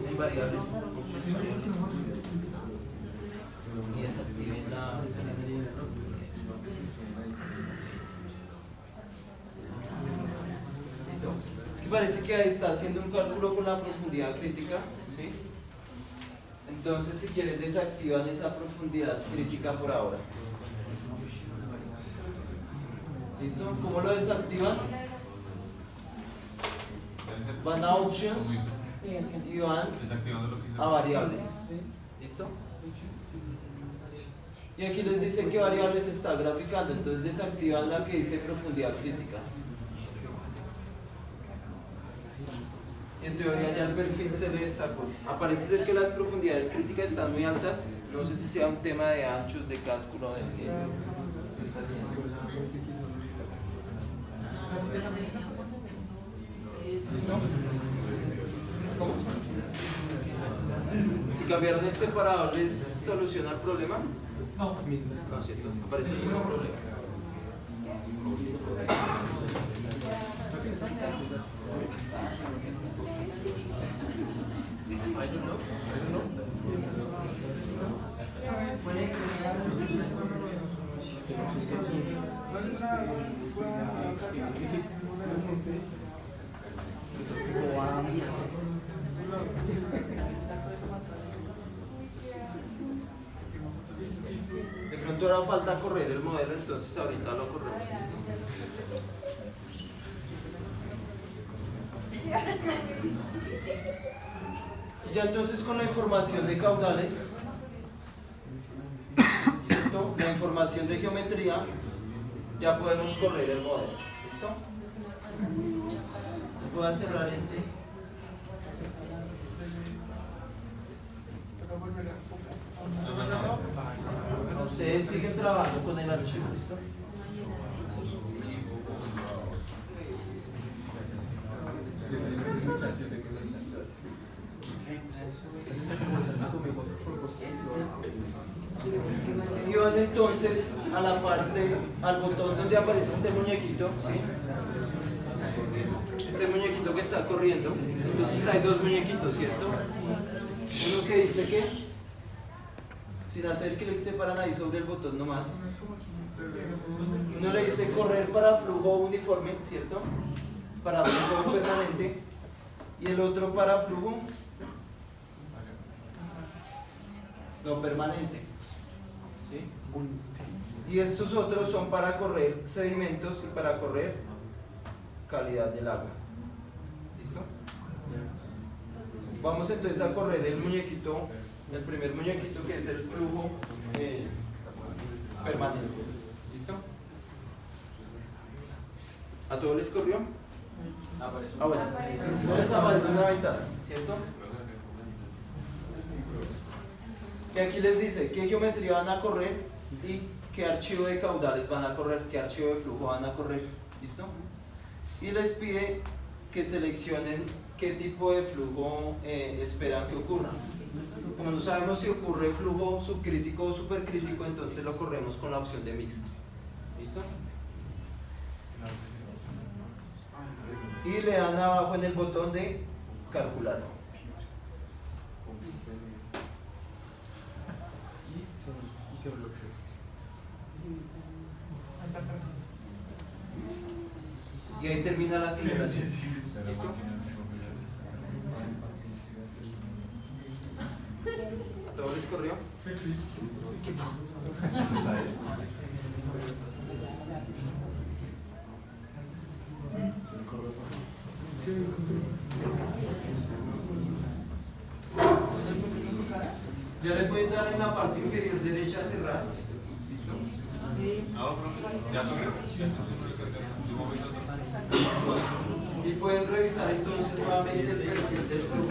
en variables y desactiven la Es que parece que ahí está haciendo un cálculo con la profundidad crítica, ¿sí? Entonces, si quieres, desactivan esa profundidad crítica por ahora. ¿Listo? ¿Cómo lo desactivan? Van a Options y van a Variables. ¿Listo? Y aquí les dice qué variables está graficando, entonces desactivan la que dice profundidad crítica. Y en teoría ya el perfil se les sacó. Parece ser que las profundidades críticas están muy altas. No sé si sea un tema de anchos de cálculo del que está haciendo. ¿Listo? ¿Cómo? Si cambiaron el separador, ¿les soluciona el problema? No, cierto, me parece que no hay problema. De pronto ahora falta correr el modelo, entonces ahorita lo corremos. Ya entonces con la información de caudales, ¿cierto? La información de geometría, ya podemos correr el modelo. ¿Listo? Voy a cerrar este. Ustedes siguen trabajando con el archivo, ¿listo? Y van entonces a la parte, al botón donde aparece este muñequito, ¿sí? Este muñequito que está corriendo. Entonces hay dos muñequitos, ¿cierto? Uno que dice que, sin hacer clic, se paran ahí sobre el botón nomás. Uno le dice correr para flujo uniforme, ¿cierto? Para flujo permanente. Y el otro para flujo no permanente. ¿Sí? Y estos otros son para correr sedimentos y para correr calidad del agua. ¿Listo? Vamos entonces a correr el muñequito, el primer muñequito, que es el flujo permanente. ¿Listo? ¿A todos les corrió? Bueno, no les aparece una ventana, ¿cierto? Y aquí les dice qué geometría van a correr y qué archivo de caudales van a correr, qué archivo de flujo van a correr. ¿Listo? Y les pide que seleccionen qué tipo de flujo esperan que ocurra. Como no sabemos si ocurre flujo subcrítico o supercrítico, entonces lo corremos con la opción de mixto. ¿Listo? Y le dan abajo en el botón de calcular. Y ahí termina la simulación. ¿Listo? ¿A todos les corrió? Ya le pueden dar en la parte inferior derecha cerrar. ¿Listo? Y pueden revisar entonces nuevamente el perfil del flujo.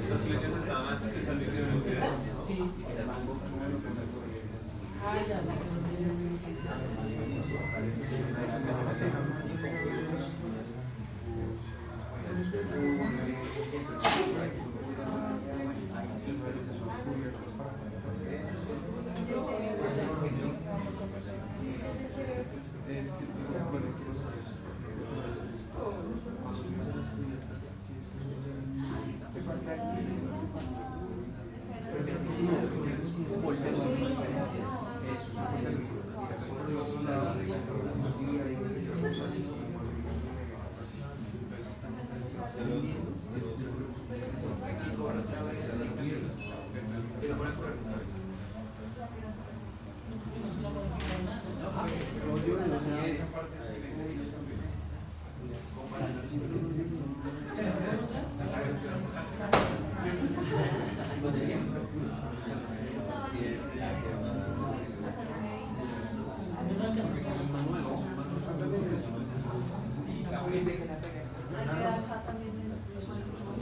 Esas flechas estaban antes de salir de ustedes. Sí.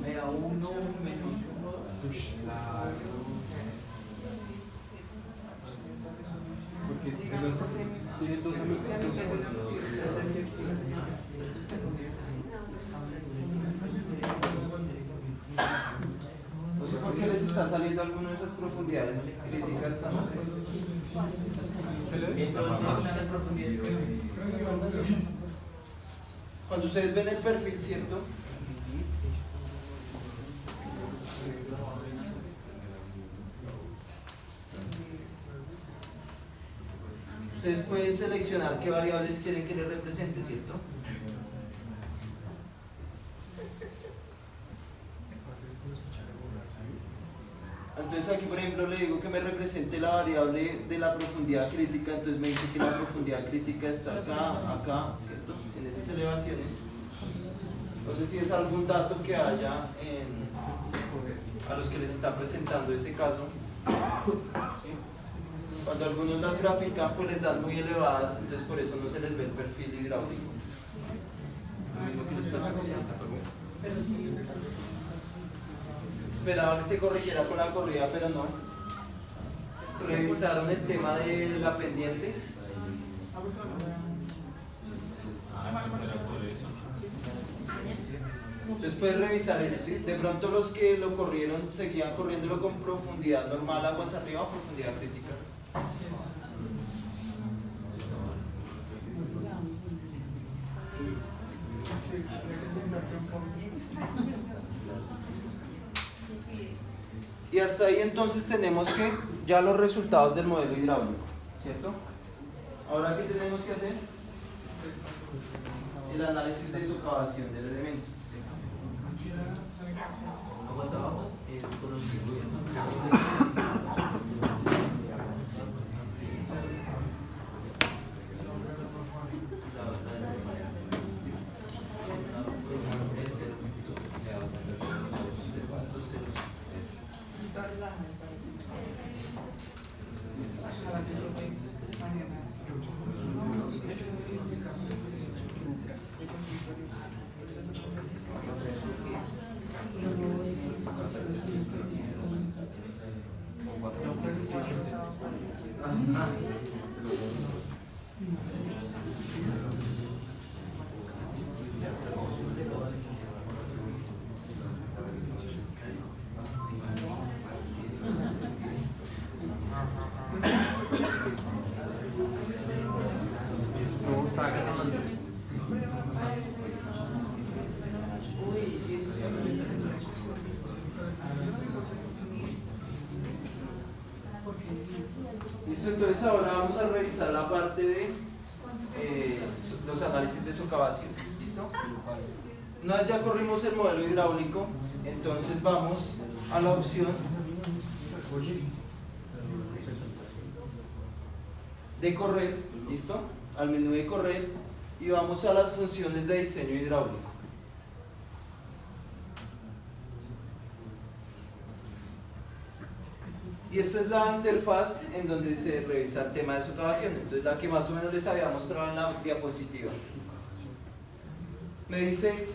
Me da uno menos. Porque tienen dos amigos. No sé por qué les está saliendo alguna de esas profundidades críticas tan altas. Cuando ustedes ven el perfil, ¿cierto? Ustedes pueden seleccionar qué variables quieren que les represente, ¿cierto? Entonces aquí por ejemplo le digo que me represente la variable de la profundidad crítica, entonces me dice que la profundidad crítica está acá, ¿cierto? En esas elevaciones. No sé si es algún dato que haya a los que les está presentando ese caso. ¿Sí? Cuando algunos las grafican pues les dan muy elevadas, entonces por eso no se les ve el perfil hidráulico. Lo mismo que les pasó con esta pregunta. Esperaba que se corrigiera con la corrida, pero no. Revisaron el tema de la pendiente. Entonces puedes revisar eso, ¿sí? De pronto los que lo corrieron seguían corriéndolo con profundidad normal, aguas arriba o profundidad crítica. Y hasta ahí entonces tenemos que ya los resultados del modelo hidráulico, ¿cierto? Ahora, ¿qué tenemos que hacer? El análisis de socavación del elemento. Aguas abajo es conocido. Listo, entonces ahora vamos a revisar la parte de los análisis de socavación. ¿Listo? Una vez ya corrimos el modelo hidráulico, entonces vamos a la opción de correr, ¿listo? Al menú de correr y vamos a las funciones de diseño hidráulico. Y esta es la interfaz en donde se revisa el tema de socavación, entonces la que más o menos les había mostrado en la diapositiva. Me dice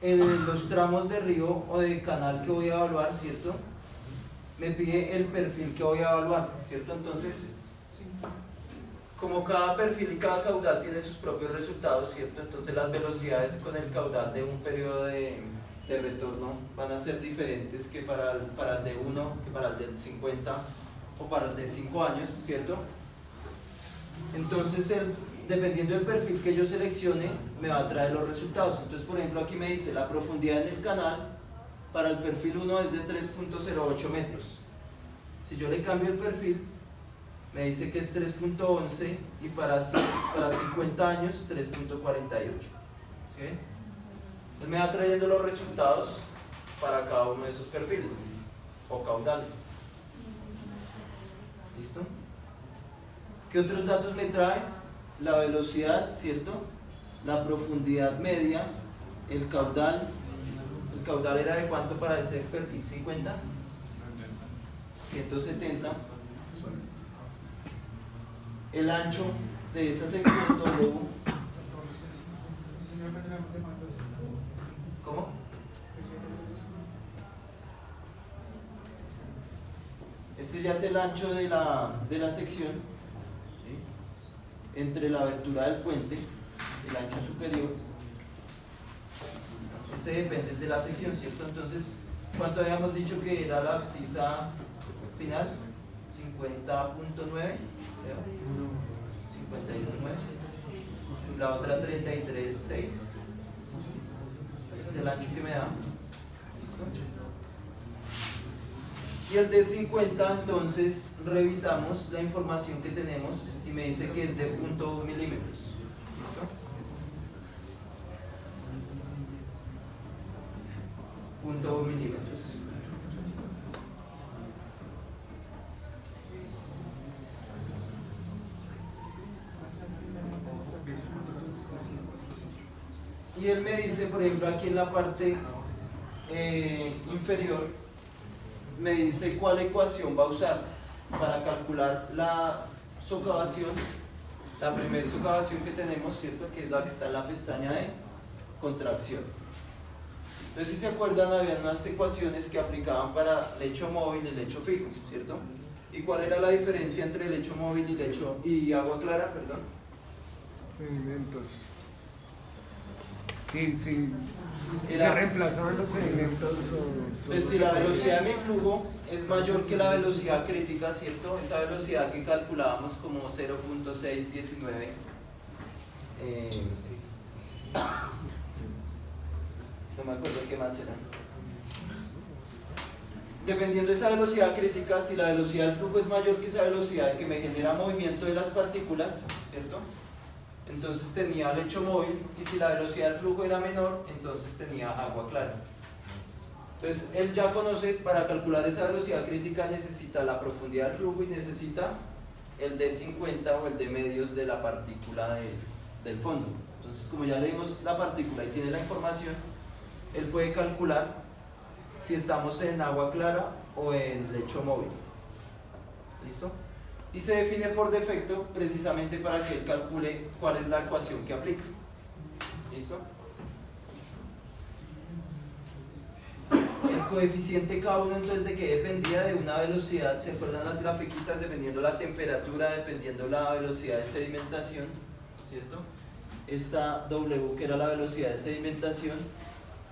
en los tramos de río o de canal que voy a evaluar, ¿cierto? Me pide el perfil que voy a evaluar, ¿cierto? Entonces, como cada perfil y cada caudal tiene sus propios resultados, ¿cierto? Entonces las velocidades con el caudal de un periodo de retorno van a ser diferentes que para el de 1, que para el del 50 o para el de 5 años, ¿cierto? Entonces, dependiendo del perfil que yo seleccione, me va a traer los resultados. Entonces, por ejemplo, aquí me dice la profundidad en el canal para el perfil 1 es de 3.08 metros. Si yo le cambio el perfil, me dice que es 3.11 y para 50 años 3.48. ¿Sí? Él me va trayendo los resultados para cada uno de esos perfiles o caudales. ¿Listo? ¿Qué otros datos me trae? La velocidad, ¿cierto? La profundidad media, el caudal. ¿El caudal era de cuánto para ese perfil? 50. 170. El ancho de esa sección W. ¿Cómo? Este ya es el ancho de la sección, ¿sí? Entre la abertura del puente, el ancho superior. Este depende de la sección, ¿cierto? Entonces, ¿cuánto habíamos dicho que era la abscisa final? 50.9, creo. 51.9. Y la otra 33.6. Ese es el ancho que me da. ¿Listo? Y el de 50, entonces revisamos la información que tenemos y me dice que es de 0.1 milímetros. ¿Listo? 0.1 milímetros. Y él me dice, por ejemplo, aquí en la parte inferior, me dice cuál ecuación va a usar para calcular la socavación, la primera socavación que tenemos, ¿cierto? Que es la que está en la pestaña de contracción. Entonces, si se acuerdan, había unas ecuaciones que aplicaban para lecho móvil y lecho fijo, ¿cierto? ¿Y cuál era la diferencia entre lecho móvil y agua clara, perdón? Sedimentos. Sí, Era- se reemplazaban los sedimentos. Pues si la velocidad de mi flujo es mayor que la velocidad crítica, ¿cierto? Esa velocidad que calculábamos como 0.619, no me acuerdo qué más era. Dependiendo de esa velocidad crítica, si la velocidad del flujo es mayor que esa velocidad que me genera movimiento de las partículas, ¿cierto? Entonces tenía lecho móvil, y si la velocidad del flujo era menor, entonces tenía agua clara. Entonces él ya conoce, para calcular esa velocidad crítica necesita la profundidad del flujo y necesita el D50 o el D medios de la partícula del fondo. Entonces, como ya leímos la partícula y tiene la información, él puede calcular si estamos en agua clara o en lecho móvil. ¿Listo? Y se define por defecto precisamente para que él calcule cuál es la ecuación que aplica. ¿Listo? El coeficiente K1, entonces, ¿de qué dependía? De una velocidad. ¿Se acuerdan las grafiquitas? Dependiendo la temperatura, dependiendo la velocidad de sedimentación, ¿cierto? Esta W, que era la velocidad de sedimentación,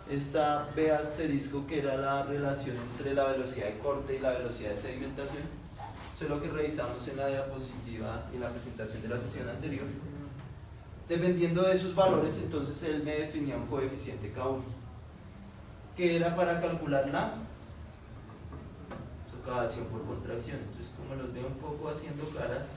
esta B asterisco, que era la relación entre la velocidad de corte y la velocidad de sedimentación. Esto es lo que revisamos en la diapositiva y en la presentación de la sesión anterior. Dependiendo de esos valores, entonces él me definía un coeficiente K1, que era para calcular la socavación por contracción. Entonces, como los veo un poco haciendo caras,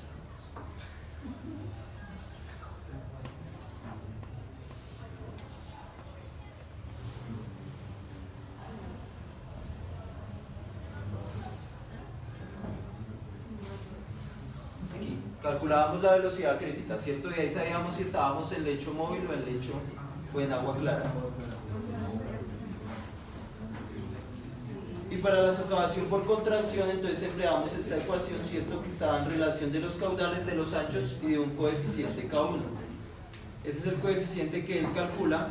aquí calculábamos la velocidad crítica, ¿cierto? Y ahí sabíamos si estábamos en lecho móvil o en lecho o en agua clara. Y para la socavación por contracción, entonces empleamos esta ecuación, ¿cierto? Que estaba en relación de los caudales, de los anchos y de un coeficiente K1. Ese es el coeficiente que él calcula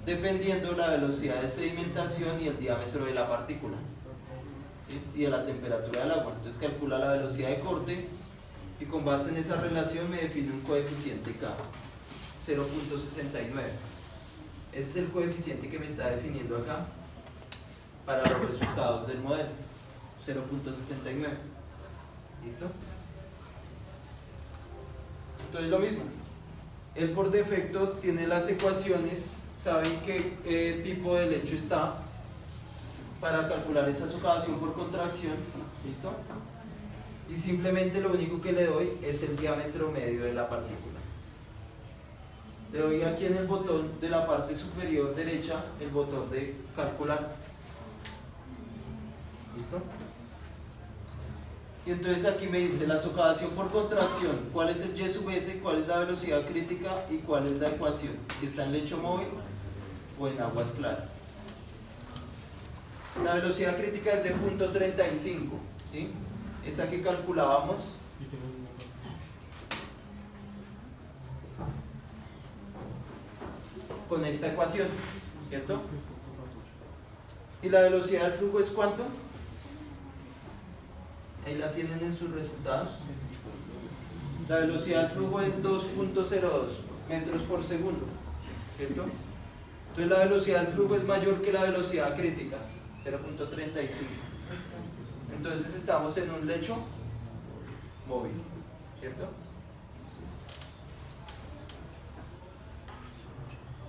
dependiendo de la velocidad de sedimentación y el diámetro de la partícula, ¿sí? Y de la temperatura del agua. Entonces calcula la velocidad de corte y con base en esa relación me define un coeficiente K, 0.69. Ese es el coeficiente que me está definiendo acá para los resultados del modelo, 0.69. ¿Listo? Entonces lo mismo, él por defecto tiene las ecuaciones, saben qué tipo de lecho está para calcular esa socavación por contracción. ¿Listo? Y simplemente lo único que le doy es el diámetro medio de la partícula. Le doy aquí en el botón de la parte superior derecha el botón de calcular. ¿Listo? Y entonces aquí me dice la socavación por contracción, cuál es el Y sub S, cuál es la velocidad crítica y cuál es la ecuación, si está en lecho móvil o en aguas claras. La velocidad crítica es de 0.35, ¿sí? Esa que calculábamos con esta ecuación, ¿cierto? ¿Y la velocidad del flujo es cuánto? Ahí la tienen en sus resultados. La velocidad del flujo es 2.02 metros por segundo, ¿cierto? Entonces la velocidad del flujo es mayor que la velocidad crítica, 0.35. Entonces estamos en un lecho móvil, ¿cierto?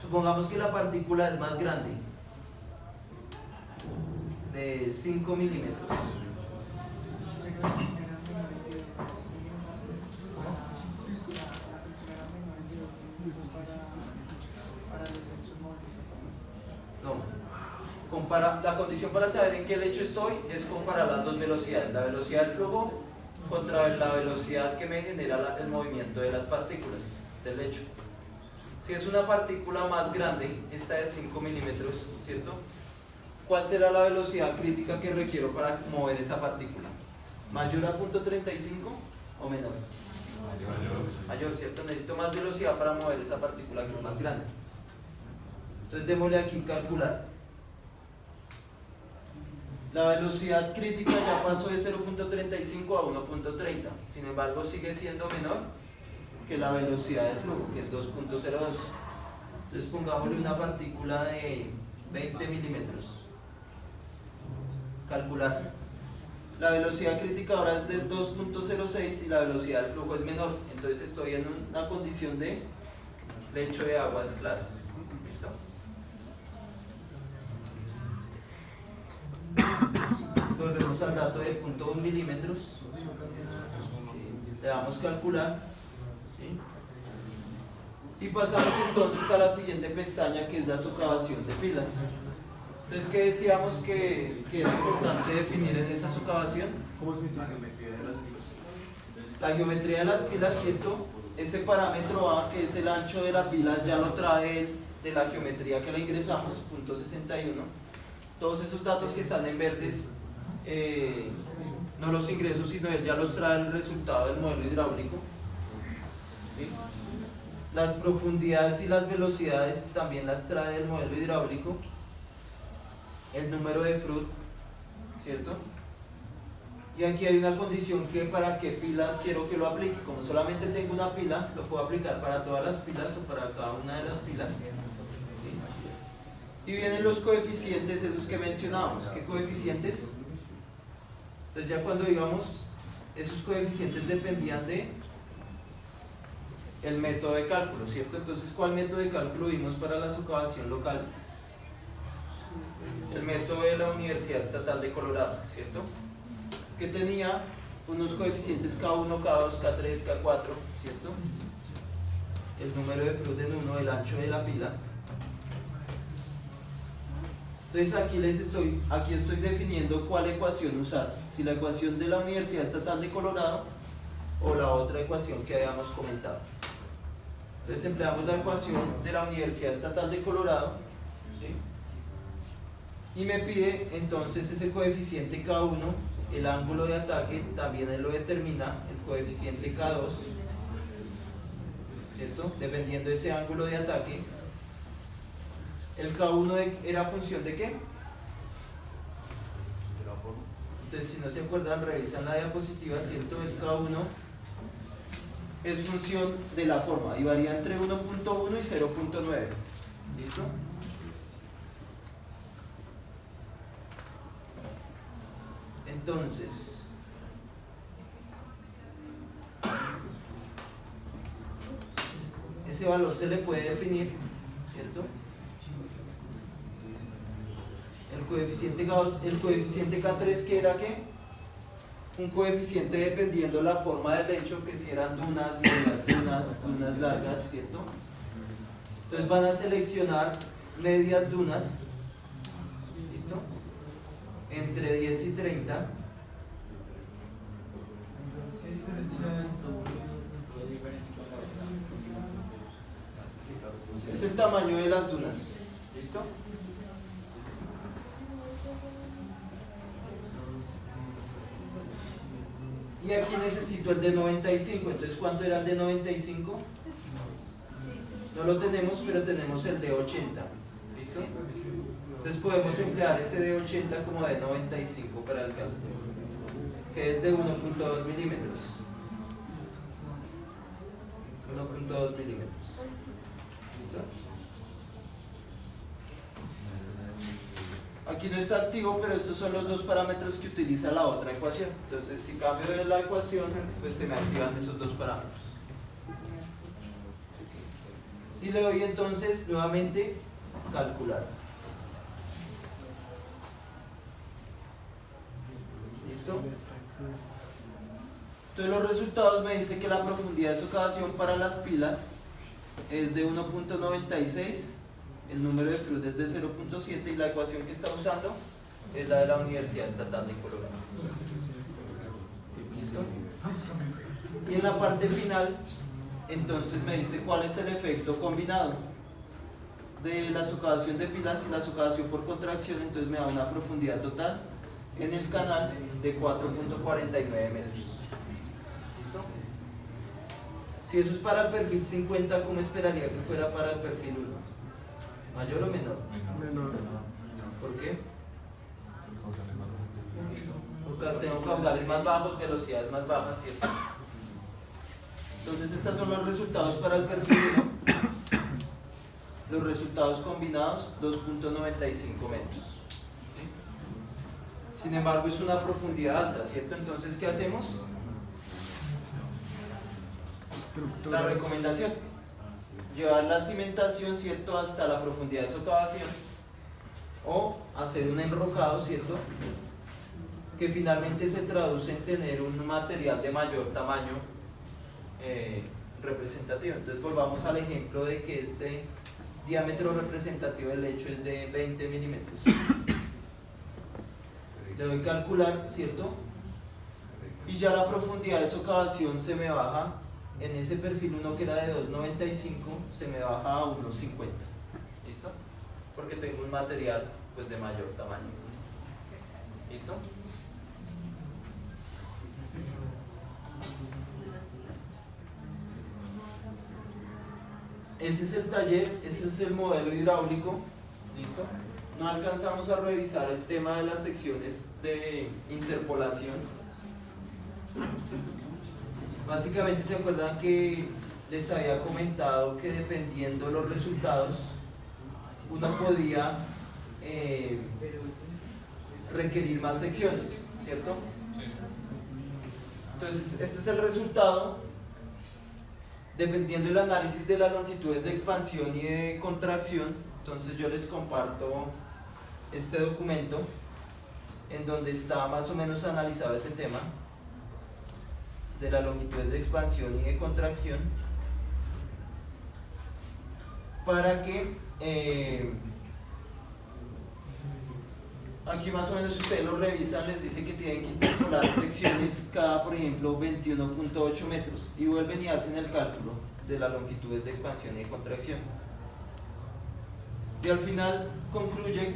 Supongamos que la partícula es más grande, de 5 milímetros. No. La condición para saber en qué lecho estoy es comparar las dos velocidades, la velocidad del flujo contra la velocidad que me genera el movimiento de las partículas del lecho. Si es una partícula más grande, esta de 5 milímetros, ¿cierto? ¿Cuál será la velocidad crítica que requiero para mover esa partícula? ¿Mayor a 0.35 o menor? Mayor, ¿cierto? Necesito más velocidad para mover esa partícula que es más grande. Entonces démosle aquí calcular. La velocidad crítica ya pasó de 0.35 a 1.30, sin embargo sigue siendo menor que la velocidad del flujo, que es 2.02. Entonces pongámosle una partícula de 20 milímetros. Calcular. La velocidad crítica ahora es de 2.06 y la velocidad del flujo es menor. Entonces estoy en una condición de lecho de aguas claras. ¿Listo? Volvemos al dato de 0.1 milímetros. Le damos calcular. ¿Sí? Y pasamos entonces a la siguiente pestaña, que es la socavación de pilas. Entonces, ¿qué decíamos que era importante definir en esa socavación? La geometría de las pilas, ¿cierto? Ese parámetro A, que es el ancho de la pila, ya lo trae de la geometría que la ingresamos, punto 61. Todos esos datos que están en verdes, no los ingreso, sino él ya los trae el resultado del modelo hidráulico. ¿Sí? Las profundidades y las velocidades también las trae el modelo hidráulico. El número de Froude, ¿cierto? Y aquí hay una condición que para qué pilas quiero que lo aplique. Como solamente tengo una pila, lo puedo aplicar para todas las pilas o para cada una de las pilas. ¿Sí? Y vienen los coeficientes, esos que mencionábamos. ¿Qué coeficientes? Entonces ya cuando digamos, esos coeficientes dependían de el método de cálculo, ¿cierto? Entonces, ¿cuál método de cálculo vimos para la socavación local? El método de la Universidad Estatal de Colorado, ¿cierto? Que tenía unos coeficientes K1, K2, K3, K4, ¿cierto? El número de Froude en 1, el ancho de la pila. Entonces aquí estoy definiendo cuál ecuación usar, si la ecuación de la Universidad Estatal de Colorado o la otra ecuación que habíamos comentado. Entonces empleamos la ecuación de la Universidad Estatal de Colorado, ¿sí? Y me pide entonces ese coeficiente K1, el ángulo de ataque, también él lo determina, el coeficiente K2, ¿cierto? Dependiendo de ese ángulo de ataque. El K1 era función de qué? Entonces, si no se acuerdan, revisan la diapositiva, ¿cierto? El K1 es función de la forma y varía entre 1.1 y 0.9. ¿Listo? Entonces, ese valor se le puede definir, ¿cierto? El coeficiente K3, que era ¿qué? Un coeficiente dependiendo de la forma del lecho, que si eran dunas, medias dunas largas, ¿cierto? Entonces van a seleccionar medias dunas, ¿listo? Entre 10 y 30. Es el tamaño de las dunas, ¿listo? Y aquí necesito el de 95. Entonces, ¿cuánto era el de 95? No lo tenemos, pero tenemos el de 80. ¿Listo? Entonces podemos emplear ese de 80 como de 95 para el cálculo, que es de 1.2 milímetros. 1.2 milímetros. ¿Listo? Aquí no está activo, pero estos son los dos parámetros que utiliza la otra ecuación. Entonces, si cambio de la ecuación, pues se me activan esos dos parámetros. Y le doy entonces nuevamente calcular. ¿Listo? Entonces los resultados me dicen que la profundidad de socavación para las pilas es de 1.96, el número de Freud es de 0.7 y la ecuación que está usando es la de la Universidad Estatal de Colorado. ¿Listo? Y en la parte final, entonces me dice cuál es el efecto combinado de la socavación de pilas y la socavación por contracción. Entonces me da una profundidad total en el canal de 4.49 metros. ¿Listo? Si eso es para el perfil 50, ¿cómo esperaría que fuera para el perfil 1? ¿Mayor o menor? Menor. ¿Por qué? Porque tengo caudales más bajos, velocidades más bajas, ¿cierto? Entonces estos son los resultados para el perfil 1. Los resultados combinados, 2.95 metros. Sin embargo, es una profundidad alta, ¿cierto? Entonces, ¿qué hacemos? La recomendación: llevar la cimentación, ¿cierto?, hasta la profundidad de socavación, o hacer un enrocado, ¿cierto?, que finalmente se traduce en tener un material de mayor tamaño representativo. Entonces volvamos al ejemplo de que este diámetro representativo del lecho es de 20 milímetros. Le doy calcular, ¿cierto? Y ya la profundidad de socavación se me baja, en ese perfil 1 que era de 2.95, se me baja a 1.50. ¿Listo? Porque tengo un material pues de mayor tamaño. ¿Listo? Ese es el taller, ese es el modelo hidráulico. ¿Listo? No alcanzamos a revisar el tema de las secciones de interpolación. Básicamente, ¿se acuerdan que les había comentado que dependiendo de los resultados uno podía requerir más secciones, ¿cierto? Entonces, este es el resultado. Dependiendo del análisis de las longitudes de expansión y de contracción, entonces yo les comparto este documento en donde está más o menos analizado ese tema de las longitudes de expansión y de contracción, para que aquí más o menos, si ustedes lo revisan, les dice que tienen que interpolar secciones cada, por ejemplo, 21.8 metros, y vuelven y hacen el cálculo de las longitudes de expansión y de contracción, y al final concluye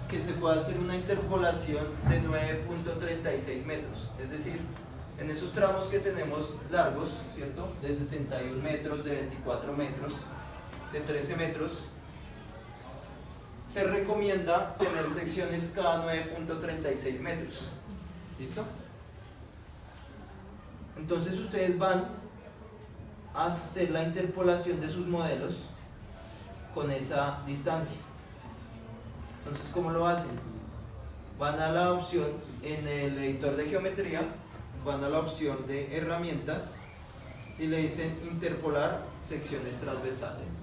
que se puede hacer una interpolación de 9.36 metros, es decir, en esos tramos que tenemos largos, ¿cierto?, de 61 metros, de 24 metros, de 13 metros, se recomienda tener secciones cada 9.36 metros. ¿Listo? Entonces ustedes van a hacer la interpolación de sus modelos con esa distancia. Entonces, ¿cómo lo hacen? Van a la opción en el editor de geometría, van a la opción de herramientas y le dicen interpolar secciones transversales.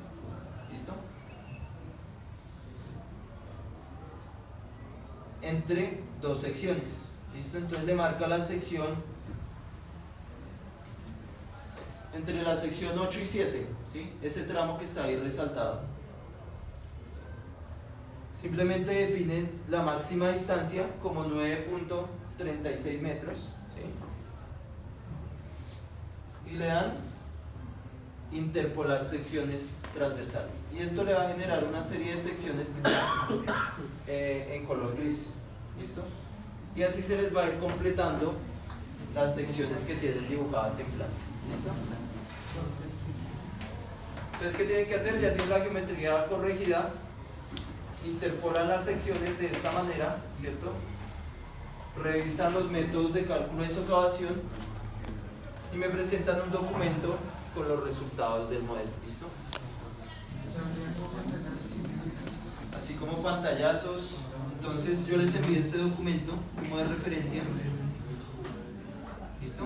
¿Listo? Entre dos secciones. ¿Listo? Entonces le marca la sección entre la sección 8 y 7, ¿sí? Ese tramo que está ahí resaltado. Simplemente definen la máxima distancia como 9.36 metros, ¿sí? Y le dan interpolar secciones transversales, y esto le va a generar una serie de secciones que están en color gris. ¿Listo? Y así se les va a ir completando las secciones que tienen dibujadas en plano. ¿Listo? Entonces, ¿qué tienen que hacer? Ya tienen la geometría corregida, interpolan las secciones de esta manera, ¿cierto? Revisan los métodos de cálculo de socavación y me presentan un documento con los resultados del modelo. ¿Listo? Así como pantallazos. Entonces yo les envío este documento como de referencia. ¿Listo?